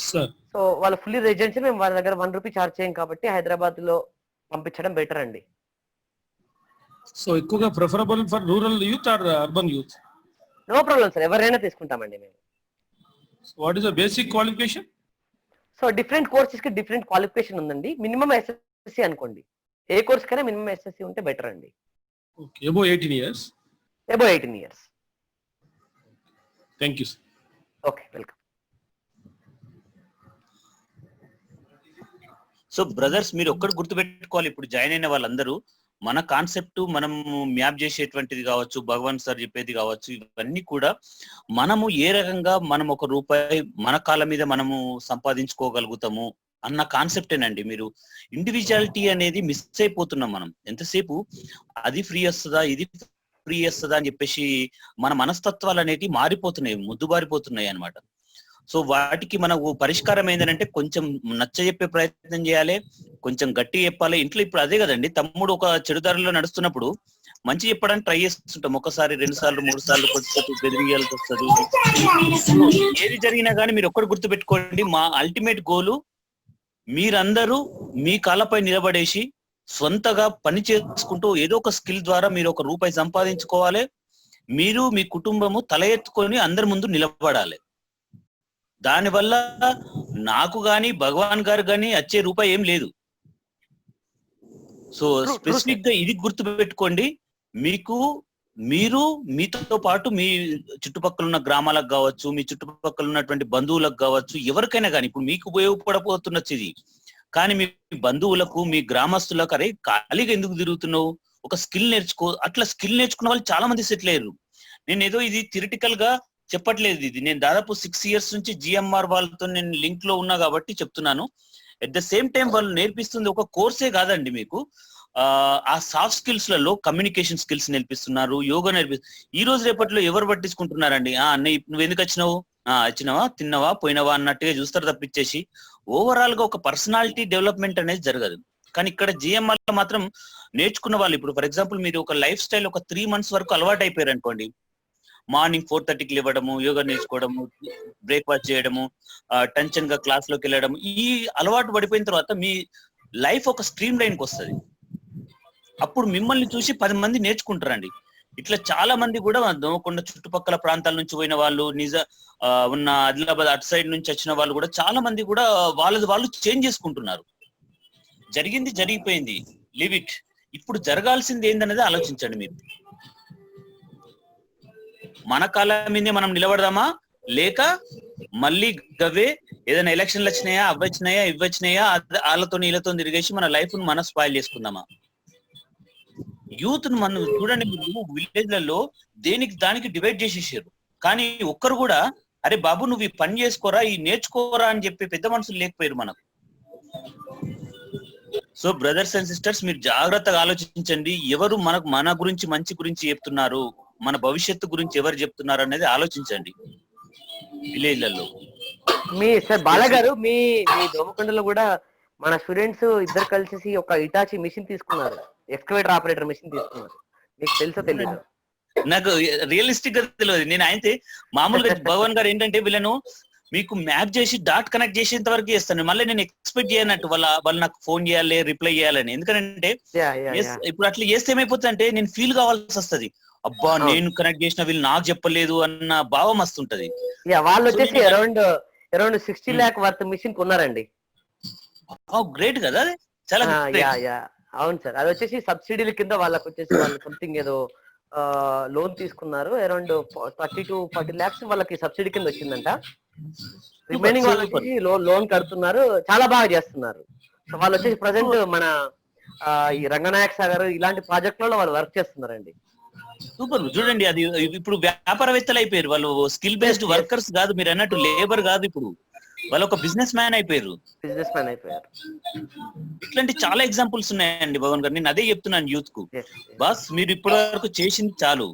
సార్. సో వాళ్ళ ఫుల్లీ రెసిడెన్షియల్, మేము వాళ్ళ దగ్గర 1 రూపీ ఛార్జ్ చేయం కాబట్టి హైదరాబాద్ లో పంపించడం బెటర్ అండి. సో ఎక్కువగా preferable for rural youth or urban youth? No problem sir, ఎవరైనా తీసుకుంటామండి మేము. What is the basic qualification? So different courses కి డిఫరెంట్ క్వాలిఫికేషన్ ఉందండి. మినిమం ఎస్ఎస్సి అనుకోండి, ఏ కోర్స్ కైనా మినిమం ఎస్ఎస్సి ఉంటే బెటర్ అండి. Okay, above 18 years. Above 18 years. Thank you sir. Okay, welcome. So brothers, మీరు ఒక్కటి గుర్తుపెట్టుకోవాలి, ఇప్పుడు జాయిన్ అయిన వాళ్ళందరూ మన కాన్సెప్ట్ మనం మ్యాప్ చేసేటువంటిది కావచ్చు, భగవాన్ సార్ చెప్పేది కావచ్చు, ఇవన్నీ కూడా మనము ఏ రకంగా మనం 1 రూపాయి మన కాళ్ళ మీద మనము సంపాదించుకోగలుగుతాము అన్న కాన్సెప్టేనండి. మీరు ఇండివిజువాలిటీ అనేది మిస్ అయిపోతున్నాం మనం. ఎంతసేపు అది ఫ్రీ వస్తుందా ఇది ఫ్రీ వస్తుందా అని చెప్పేసి మన మనస్తత్వాలు అనేటివి మారిపోతున్నాయి, ముద్దుబారిపోతున్నాయి అన్నమాట. సో వాటికి మనకు పరిష్కారం ఏంటంటే కొంచెం నచ్చ చెప్పే ప్రయత్నం చేయాలి, కొంచెం గట్టి చెప్పాలి. ఇంట్లో ఇప్పుడు అదే కదండి, తమ్ముడు ఒక చెడుదారిలో నడుస్తున్నప్పుడు మంచి చెప్పడానికి ట్రై చేస్తుంటాం, 1 సారి 2 సార్లు 3 సార్లు కొద్దిసేపు బెదిరియాల్సి వస్తుంది. ఏది జరిగినా కానీ మీరు ఒక్కటి గుర్తుపెట్టుకోండి, మా అల్టిమేట్ గోలు మీరందరూ మీ కాళ్ళపై నిలబడేసి సొంతగా పని చేసుకుంటూ ఏదో ఒక స్కిల్ ద్వారా మీరు 1 రూపాయి సంపాదించుకోవాలి. మీరు మీ కుటుంబము తల ఎత్తుకొని అందరి ముందు నిలబడాలి. దానివల్ల నాకు గాని భగవాన్ గారు గాని వచ్చే రూపాయి ఏం లేదు. సో స్పెసిఫిక్ గా ఇది గుర్తు పెట్టుకోండి, మీరు మీతో పాటు మీ చుట్టుపక్కల ఉన్న గ్రామాలకు కావచ్చు, మీ చుట్టుపక్కల ఉన్నటువంటి బంధువులకు కావచ్చు, ఎవరికైనా కానీ ఇప్పుడు మీకు ఉపయోగపడబోతున్నది ఇది. కానీ మీ బంధువులకు మీ గ్రామస్తులకు అరే ఖాళీగా ఎందుకు తిరుగుతున్నావు, ఒక స్కిల్ నేర్చుకో, అట్లా స్కిల్ నేర్చుకున్న వాళ్ళు చాలా మంది సెటిల్ అయ్యారు. నేను ఏదో ఇది థియరిటికల్ గా చెప్పట్లేదు, ఇది నేను దాదాపు 6 years నుంచి జిఎంఆర్ వాళ్ళతో నేను లింక్ లో ఉన్నా కాబట్టి చెప్తున్నాను. అట్ ద సేమ్ టైం వాళ్ళు నేర్పిస్తుంది ఒక కోర్సే కాదండి, మీకు ఆ సాఫ్ట్ స్కిల్స్ లలో కమ్యూనికేషన్ స్కిల్స్ నేర్పిస్తున్నారు, యోగా ఈ రోజు రేపట్లో ఎవరు పట్టించుకుంటున్నారండి? అన్నయ్య నువ్వు ఎందుకు వచ్చినావు, వచ్చినావా తిన్నావా పోయినావా అన్నట్టుగా చూస్తారు తప్పించేసి ఓవరాల్ గా ఒక పర్సనాలిటీ డెవలప్మెంట్ అనేది జరగదు. కానీ ఇక్కడ జిఎంఆర్ లో మాత్రం నేర్చుకున్న వాళ్ళు, ఇప్పుడు ఫర్ ఎగ్జాంపుల్ మీరు ఒక లైఫ్ స్టైల్ ఒక 3 months వరకు అలవాటు అయిపోయారు అనుకోండి, మార్నింగ్ 4:30కి లేవడము, యోగా నేర్చుకోవడము, బ్రేక్ఫాస్ట్ చేయడము, టెన్షన్ గా క్లాస్ లోకి వెళ్ళడము, ఈ అలవాటు పడిపోయిన తర్వాత మీ లైఫ్ ఒక స్ట్రీమ్ లైన్ కి వస్తుంది. అప్పుడు మిమ్మల్ని చూసి 10 మంది నేర్చుకుంటారండి. ఇట్లా చాలా మంది కూడా దోమకొండ చుట్టుపక్కల ప్రాంతాల నుంచి పోయిన వాళ్ళు, ఉన్న ఆదిలాబాద్ అటు సైడ్ నుంచి వచ్చిన వాళ్ళు కూడా చాలా మంది కూడా వాళ్ళు చేంజ్ చేసుకుంటున్నారు. జరిగింది జరిగిపోయింది, లివ్ ఇట్. ఇప్పుడు జరగాల్సింది ఏందనేది ఆలోచించండి. మీరు మన కాళ్ళ మీదే మనం నిలబడదామా, లేక మళ్ళీ గవే ఏదైనా ఎలక్షన్లు వచ్చినాయా అవి వచ్చినాయా ఇవి వచ్చినాయా వాళ్ళతో వీళ్ళతో తిరిగేసి మన లైఫ్ ను మనం స్పాయిల్ చేసుకుందామా? యూత్ ను మనం చూడండి, మీరు విలేజ్లలో దేనికి దానికి డివైడ్ చేసేసారు. కానీ ఒక్కరు కూడా అరే బాబు నువ్వు ఈ పని చేసుకోరా, ఈ నేర్చుకోరా అని చెప్పి పెద్ద మనుషులు లేకపోయారు మనకు. సో బ్రదర్స్ అండ్ సిస్టర్స్, మీరు జాగ్రత్తగా ఆలోచించండి. ఎవరు మన గురించి మంచి గురించి చెప్తున్నారు, మన భవిష్యత్తు గురించి ఎవరు చెప్తున్నారు అనేది ఆలోచించండి విలేజ్లలో. మీ సార్ బాలగారు, మీ దోమకొండలో కూడా మన స్టూడెంట్స్ ఇద్దరు కలిసి ఒక ఇటాచి మిషన్ తీసుకున్నారు, ఎక్స్కవేటర్ ఆపరేటర్ మిషన్ తీసుకున్నారు. మీకు తెలుసో తెలియదు? నాకు రియలిస్టిక్ గా తెలియదు. నేను అయితే మామూలుగా భగవాన్ గారు ఏంటంటే వీళ్ళను మీకు మ్యాప్ చేసి డాట్ కనెక్ట్ చేసేంత వరకు చేస్తాను. మళ్ళీ నేను ఎక్స్పెక్ట్ చేయనట్టు వాళ్ళు నాకు ఫోన్ చేయాలి, రిప్లై చేయాలని. ఎందుకంటే ఇప్పుడు అట్లా చేస్తే ఏమైపోతుంది అంటే నేను ఫీల్ కావాల్సి వస్తుంది. అబ్బా నేను కనెక్ట్ చేసిన వీళ్ళు నాకు చెప్పలేదు అన్న భావం వస్తుంటది. వాళ్ళు వచ్చేసి అరౌండ్ 60 lakh వర్త్ మిషన్ కొన్నారండి. గ్రేట్ కదా, అది చాలా. అవును సార్, అది వచ్చేసి సబ్సిడీల కింద వాళ్ళకి వచ్చేసి వాళ్ళు సంథింగ్ ఏదో లోన్ తీసుకున్నారు. అరౌండ్ 30 to 40 lakhs వాళ్ళకి సబ్సిడీ కింద వచ్చిందంట. రిమైనింగ్ వాళ్ళకి లోన్ కడుతున్నారు, చాలా బాగా చేస్తున్నారు. సో వాళ్ళు వచ్చేసి ప్రజెంట్ మన ఈ రంగనాయక సాగర్ ఇలాంటి ప్రాజెక్టులలో వాళ్ళు వర్క్ చేస్తున్నారండి. సూపర్. చూడండి, అది ఇప్పుడు వ్యాపారవేత్తలు అయిపోయారు వాళ్ళు. స్కిల్ బేస్డ్ వర్కర్స్ కాదు, మీరు అన్నట్టు లేబర్ కాదు, ఇప్పుడు వాళ్ళు ఒక బిజినెస్ మ్యాన్ అయిపోయారు. ఇట్లాంటి చాలా ఎగ్జాంపుల్స్ ఉన్నాయండి భగవాన్ గారు. నేను అదే చెప్తున్నాను యూత్ కు, బాస్ మీరు ఇప్పటి వరకు చేసింది చాలు.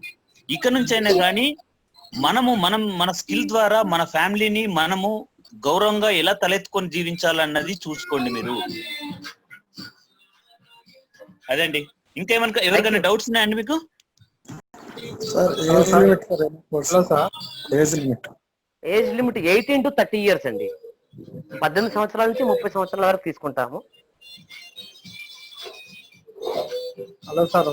ఇక నుంచి అయినా కానీ మన స్కిల్ ద్వారా మన ఫ్యామిలీని మనము గౌరవంగా ఎలా తలెత్తుకొని జీవించాలన్నది చూసుకోండి మీరు. అదండి. ఇంకేమన్నా ఎవరికైనా డౌట్స్ ఉన్నాయండి మీకు? ఏజ్ లిమిట్ 18 to 30 years అండి. 18 సంవత్సరాల నుంచి 30 సంవత్సరాల వరకు తీసుకుంటాము. హలో సార్,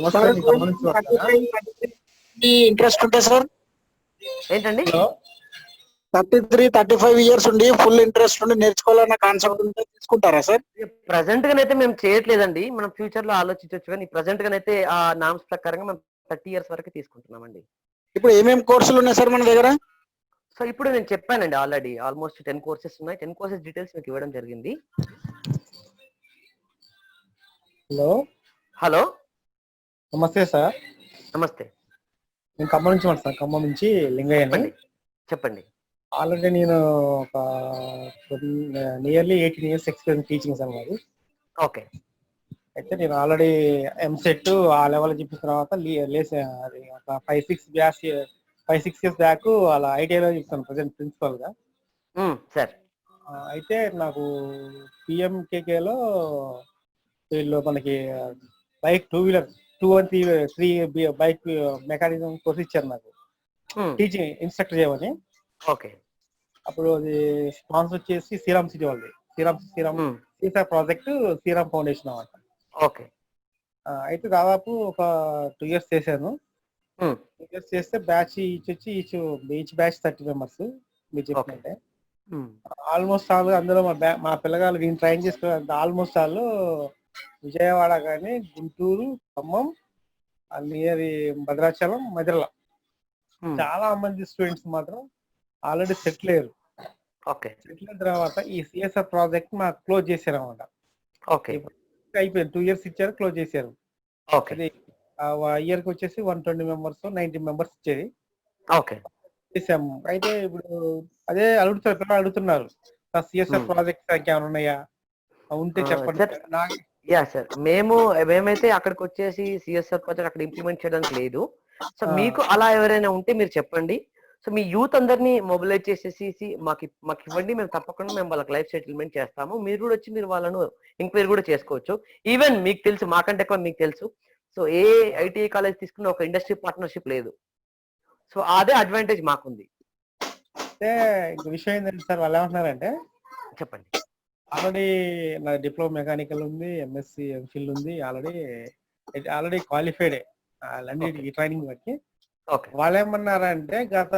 ఇంట్రెస్ట్ ఉంటే సార్ ఏంటండి 33-35 years ఉండి ఫుల్ ఇంట్రెస్ట్ ఉండి నేర్చుకోవాలన్న కాన్సెప్ట్ ఉంటే తీసుకుంటారా సార్? ప్రజెంట్ గానైతే మేము చేయట్లేదండి, మనం ఫ్యూచర్ లో ఆలోచించవచ్చు. కానీ ప్రజెంట్ గానైతే ఆ నామ్స్ ప్రకారంగా మేము 30 years వరకు తీసుకుంటున్నామండి. ఇప్పుడు ఏమేమి కోర్సులు ఉన్నాయి సార్ మన దగ్గర? సో ఇప్పుడు నేను చెప్పానండి ఆల్రెడీ ఆల్మోస్ట్ 10 courses ఉన్నాయి. 10 courses డీటెయిల్స్ మీకు ఇవ్వడం జరిగింది. హలో నమస్తే సార్. నమస్తే, నేను ఖమ్మం నుంచి సార్. ఖమ్మం నుంచి లింగయ్య. చెప్పండి. ఆల్రెడీ నేను ఒక nearly 18 years experience teaching sir మాది. ఓకే. అయితే నేను ఆల్రెడీ ఎంసెట్ ఆ లెవెల్ చెప్పిన తర్వాత ఒక 5-6 years బ్యాక్ అలా ఐటీఐలో చెప్తాను ప్రజెంట్ ప్రిన్సిపల్ గా. సార్ అయితే నాకు పిఎంకేకేలో వీళ్ళు మనకి bike 2-wheeler 2 and 3 bike mechanism course ఇచ్చారు నాకు, టీచింగ్ ఇన్స్ట్రక్టర్ చేయమని. ఓకే. అప్పుడు అది స్పాన్సర్ వచ్చేసి శ్రీరామ్ సిటీ వాళ్ళది, శ్రీరామ్ ప్రాజెక్ట్, శ్రీరామ్ ఫౌండేషన్ అన్నమాట. ఓకే. అయితే దాదాపు ఒక 2 years చేశాను. 2 years చేస్తే బ్యాచ్ ఈచ్ బ్యాచ్ 30 members మీరు చెప్పినట్టే. ఆల్మోస్ట్ ఆల్ అందులో మా పిల్లగాళ్ళు నేను ట్రైన్ చేసుకునే ఆల్మోస్ట్ ఆల్ విజయవాడ కానీ, గుంటూరు, ఖమ్మం, నియర్ భద్రాచలం, మధురల చాలా మంది స్టూడెంట్స్ మాత్రం ఆల్రెడీ సెటిల్ అయ్యారు. సెటిల్ అయిన తర్వాత ఈ సిఎస్ఆర్ ప్రాజెక్ట్ మాకు క్లోజ్ చేశారు అన్నమాట. అయిపోయింది, 2 years ఇచ్చారు, క్లోజ్ చేశారు. ఇయర్ కి వచ్చేసి 120 members 90 members ఇచ్చేది. చేసాము. అయితే ఇప్పుడు అదే పిల్లలు అడుగుతున్నారు సిఎస్ఆర్ ప్రాజెక్ట్స్ ఇంకేమైనా ఉన్నాయా, ఉంటే చెప్పండి. సార్ మేమైతే అక్కడికి వచ్చేసి సిఎస్ఆర్ ప్రాజెక్ట్ అక్కడ ఇంప్లిమెంట్ చేయడానికి లేదు. సో మీకు అలా ఎవరైనా ఉంటే మీరు చెప్పండి. సో మీ యూత్ అందరినీ మొబిలైజ్ చేసేసి మాకు ఇవ్వండి, మేము తప్పకుండా మేము వాళ్ళకి లైఫ్ సెటిల్మెంట్ చేస్తాము. మీరు కూడా వచ్చి మీరు వాళ్ళను ఎంక్వైరీ కూడా చేసుకోవచ్చు. ఈవెన్ మీకు తెలుసు, మాకంటే ఎక్కువ మీకు తెలుసు. సో ఏ ఐటీఐ కాలేజ్ తీసుకున్న ఒక ఇండస్ట్రీ పార్ట్నర్షిప్ లేదు. సో అదే అడ్వాంటేజ్ మాకుంది. అంటే విషయం ఏంటంటే సార్, వాళ్ళు ఏమంటున్నారంటే, చెప్పండి. ఆల్రెడీ నా డిప్లొమా మెకానికల్ ఉంది, ఎంఎస్సి ఎంఫిల్ ఉంది, ఆల్రెడీ క్వాలిఫైడ్ ఈ ట్రైనింగ్ బట్టి. వాళ్ళు ఏమన్నారంటే, గత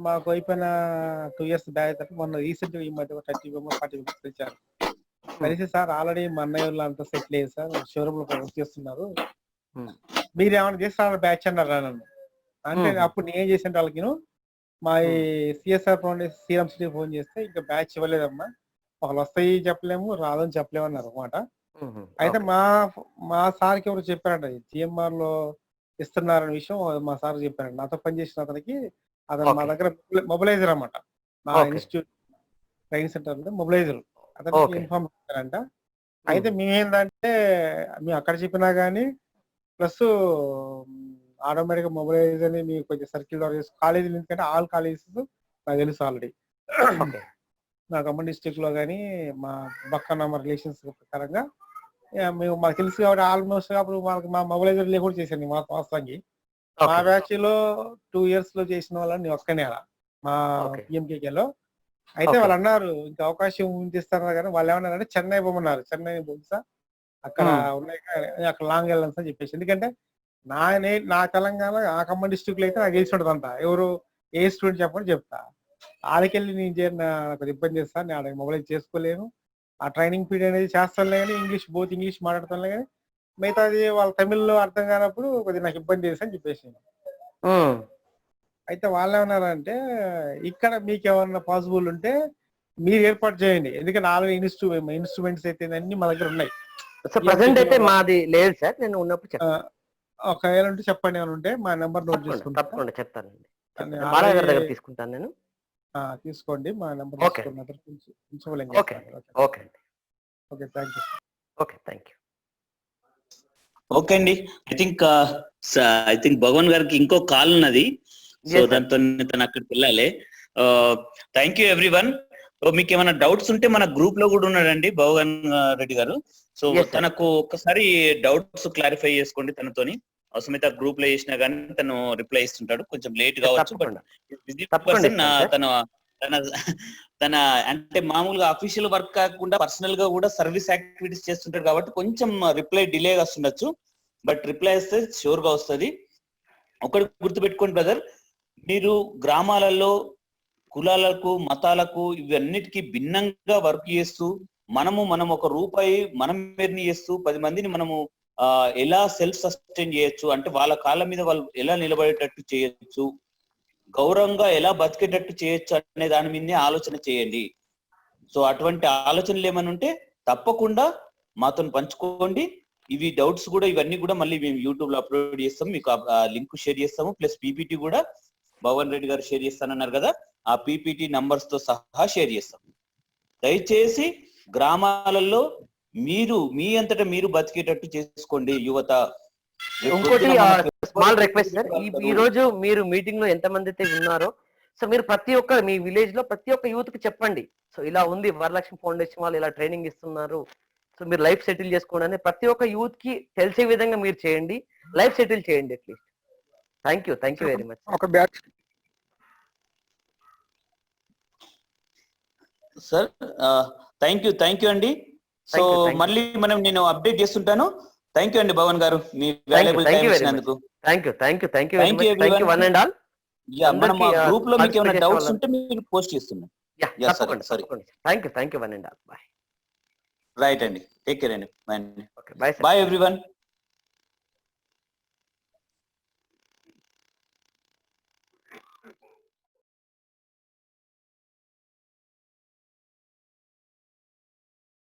మాకు అయిపోయిన 2 years బ్యాక్ మొన్న రీసెంట్ ఈ మధ్య 30 members 40 members తెచ్చారు. కలిసి సార్ ఆల్రెడీ మా అన్నయ్య వాళ్ళు అంతా సెటిల్ అయ్యారు సార్, షోరూమ్ లో వర్క్ చేస్తున్నారు, మీరు ఏమైనా చేస్తారు బ్యాచ్ అన్నారు నన్ను. అంటే అప్పుడు నేను ఏం చేసిన వాళ్ళకి, మా ఈ CSR foundation Shriram City phone చేస్తే ఇంకా బ్యాచ్ ఇవ్వలేదమ్మా, ఒకళ్ళు వస్తాయి చెప్పలేము, రాదని చెప్పలేము అన్నారు అనమాట. అయితే మా సార్కి ఎవరు చెప్పారంట జిఎంఆర్ లో ఇస్తున్నారనే విషయం మా సార్ చెప్పారంట. నాతో పనిచేసిన అతనికి, అతను మా దగ్గర మొబిలైజర్ అన్నమాట, మా ఇన్స్టిట్యూట్ ట్రైనింగ్ సెంటర్ లో మొబిలైజర్, అతనికి ఇన్ఫార్మ్ చేశారంట. అయితే మేమేందంటే మేము అక్కడ చెప్పినా గానీ ప్లస్ ఆటోమేటిక్ గా మొబిలైజర్ అని మీకు కొంచెం సర్కిల్ కాలేజీలు, ఎందుకంటే ఆల్ కాలేజెస్ నాకు తెలుసు ఆల్రెడీ. నా ఖమ్మం డిస్ట్రిక్ట్ లో కానీ మా పక్కన మా రిలేషన్స్ ప్రకారంగా మేము మాకు తెలుసు కాబట్టి ఆల్మోస్ట్ అప్పుడు మాకు మా మొబిలైజర్ కూడా చేశాను మా వాస్తవానికి. మా బ్యాచ్ లో 2 years లో చేసిన వాళ్ళని ఒక్కనే మా పిఎంకేలో. అయితే వాళ్ళు అన్నారు ఇంకా అవకాశం ఉంచిస్తారు కానీ వాళ్ళు ఏమన్నారంటే చెన్నై పోమన్నారు. చెన్నై బొమ్సా అక్కడ ఉన్నాయి, అక్కడ లాంగ్ వెళ్ళాల్సి అని చెప్పేసి. ఎందుకంటే నా తెలంగాణ ఆ ఖమ్మం డిస్ట్రిక్ట్ లో అయితే నాకు తెలిసి ఉంటుంది అంతా, ఎవరు ఏ స్టూడెంట్ చెప్పని చెప్తా. ఆడికెళ్ళి నేను నాకు ఇబ్బంది చేస్తాను, నేను ఆడ మొబైల్ చేసుకోలేను. ఆ ట్రైనింగ్ పీరియడ్ అనేది చేస్తానులే కానీ ఇంగ్లీష్ మాట్లాడతానులే కానీ మిగతాది వాళ్ళ తమిళ్లో అర్థం కానప్పుడు కొద్దిగా నాకు ఇబ్బంది చేస్తా అని చెప్పేసి. అయితే వాళ్ళు ఏమన్నారంటే ఇక్కడ మీకు ఏమన్నా పాసిబుల్ ఉంటే మీరు ఏర్పాటు చేయండి, ఎందుకంటే ఆల్రెడీ ఇన్స్ట్రుమెంట్స్ అయితే అన్ని మా దగ్గర ఉన్నాయి. ప్రెసెంట్ అయితే మాది లేదు సార్, నేను ఉన్నప్పుడు ఒకవేళ ఉంటే చెప్పండి, ఏమైనా ఉంటే మా నెంబర్ నోట్ చేసుకుంటాను. తప్పకుండా చెప్తానండి, బాలయ్య గారి దగ్గర తీసుకుంటాను నేను. తీసుకోండి మా number. Okay thank you. Okay, thank you. Okay అండి, ఐ థింక్ భగవాన్ గారికి ఇంకో కాల్ ఉన్నది, సో దాంతో తను అక్కడికి వెళ్ళాలి. Thank you everyone. మీకు ఏమైనా డౌట్స్ ఉంటే మన గ్రూప్ లో కూడా ఉన్నాడండి భగవాన్ రెడ్డి గారు. సో తనకు ఒక్కసారి డౌట్స్ క్లారిఫై చేసుకోండి తనతోని. అవసరమైతే ఆ గ్రూప్ లో చేసినా కానీ తను రిప్లై ఇస్తుంటాడు, కొంచెం లేట్ కావచ్చు, బట్ బిజీ పర్సన్. తన అంటే మామూలుగా అఫీషియల్ వర్క్ కాకుండా పర్సనల్ గా కూడా సర్వీస్ యాక్టివిటీస్ చేస్తుంటాడు కాబట్టి కొంచెం రిప్లై డిలే వస్తుండొచ్చు, బట్ రిప్లై వస్తే షూర్ గా వస్తుంది. ఒకటి గుర్తుపెట్టుకోండి బ్రదర్, మీరు గ్రామాలలో కులాలకు మతాలకు ఇవన్నిటికీ భిన్నంగా వర్క్ చేస్తూ మనం ఒక రూపాయి మనం ఎర్న్ చేస్తూ 10 మందిని మనము ఎలా సెల్ఫ్ సస్టైన్ చేయొచ్చు, అంటే వాళ్ళ కాళ్ళ మీద వాళ్ళు ఎలా నిలబడేటట్టు చేయొచ్చు, గౌరవంగా ఎలా బతికేటట్టు చేయొచ్చు అనే దాని మీదనే ఆలోచన చేయండి. సో అటువంటి ఆలోచనలు ఏమైనా ఉంటే తప్పకుండా మాతో పంచుకోండి. ఇవి డౌట్స్ కూడా ఇవన్నీ కూడా మళ్ళీ మేము యూట్యూబ్ లో అప్లోడ్ చేస్తాము, మీకు ఆ లింక్ షేర్ చేస్తాము. ప్లస్ పీపీటీ కూడా భగవాన్ రెడ్డి గారు షేర్ చేస్తానన్నారు కదా, ఆ పీపీటీ నంబర్స్ తో సహా షేర్ చేస్తాం. దయచేసి గ్రామాలలో మీరు మీ అంతటా మీరు బతికేటట్టు చేసుకోండి యువత. ఇంకోటి స్మాల్ రిక్వెస్ట్ సార్, ఈ రోజు మీరు మీటింగ్ లో ఎంత మంది అయితే ఉన్నారో, సో మీరు ప్రతి ఒక్క మీ విలేజ్ లో ప్రతి ఒక్క యూత్ కి చెప్పండి, సో ఇలా ఉంది వరలక్ష్మి ఫౌండేషన్ వాళ్ళు ఇలా ట్రైనింగ్ ఇస్తున్నారు, సో మీరు లైఫ్ సెటిల్ చేసుకోండి అని ప్రతి ఒక్క యూత్ కి తెలిసే విధంగా మీరు చేయండి, లైఫ్ సెటిల్ చేయండి at least. Thank you very much. ఒక బ్యాచ్ సార్, థ్యాంక్ యూ అండి. సో మళ్ళీ నేను అప్డేట్ చేస్తుంటాను. థ్యాంక్ యూ అండి భవన్ గారు, మీ వాల్యుబుల్ టైం ఇచ్చినందుకు. Thank you one and all. మనం గ్రూప్ లో మీకు ఏమైనా డౌట్స్ ఉంటే మీరు పోస్ట్ చేస్తున్నాం. Thank you one and all. Bye. Right అండి, టేక్ కేర్ అండి. Bye everyone.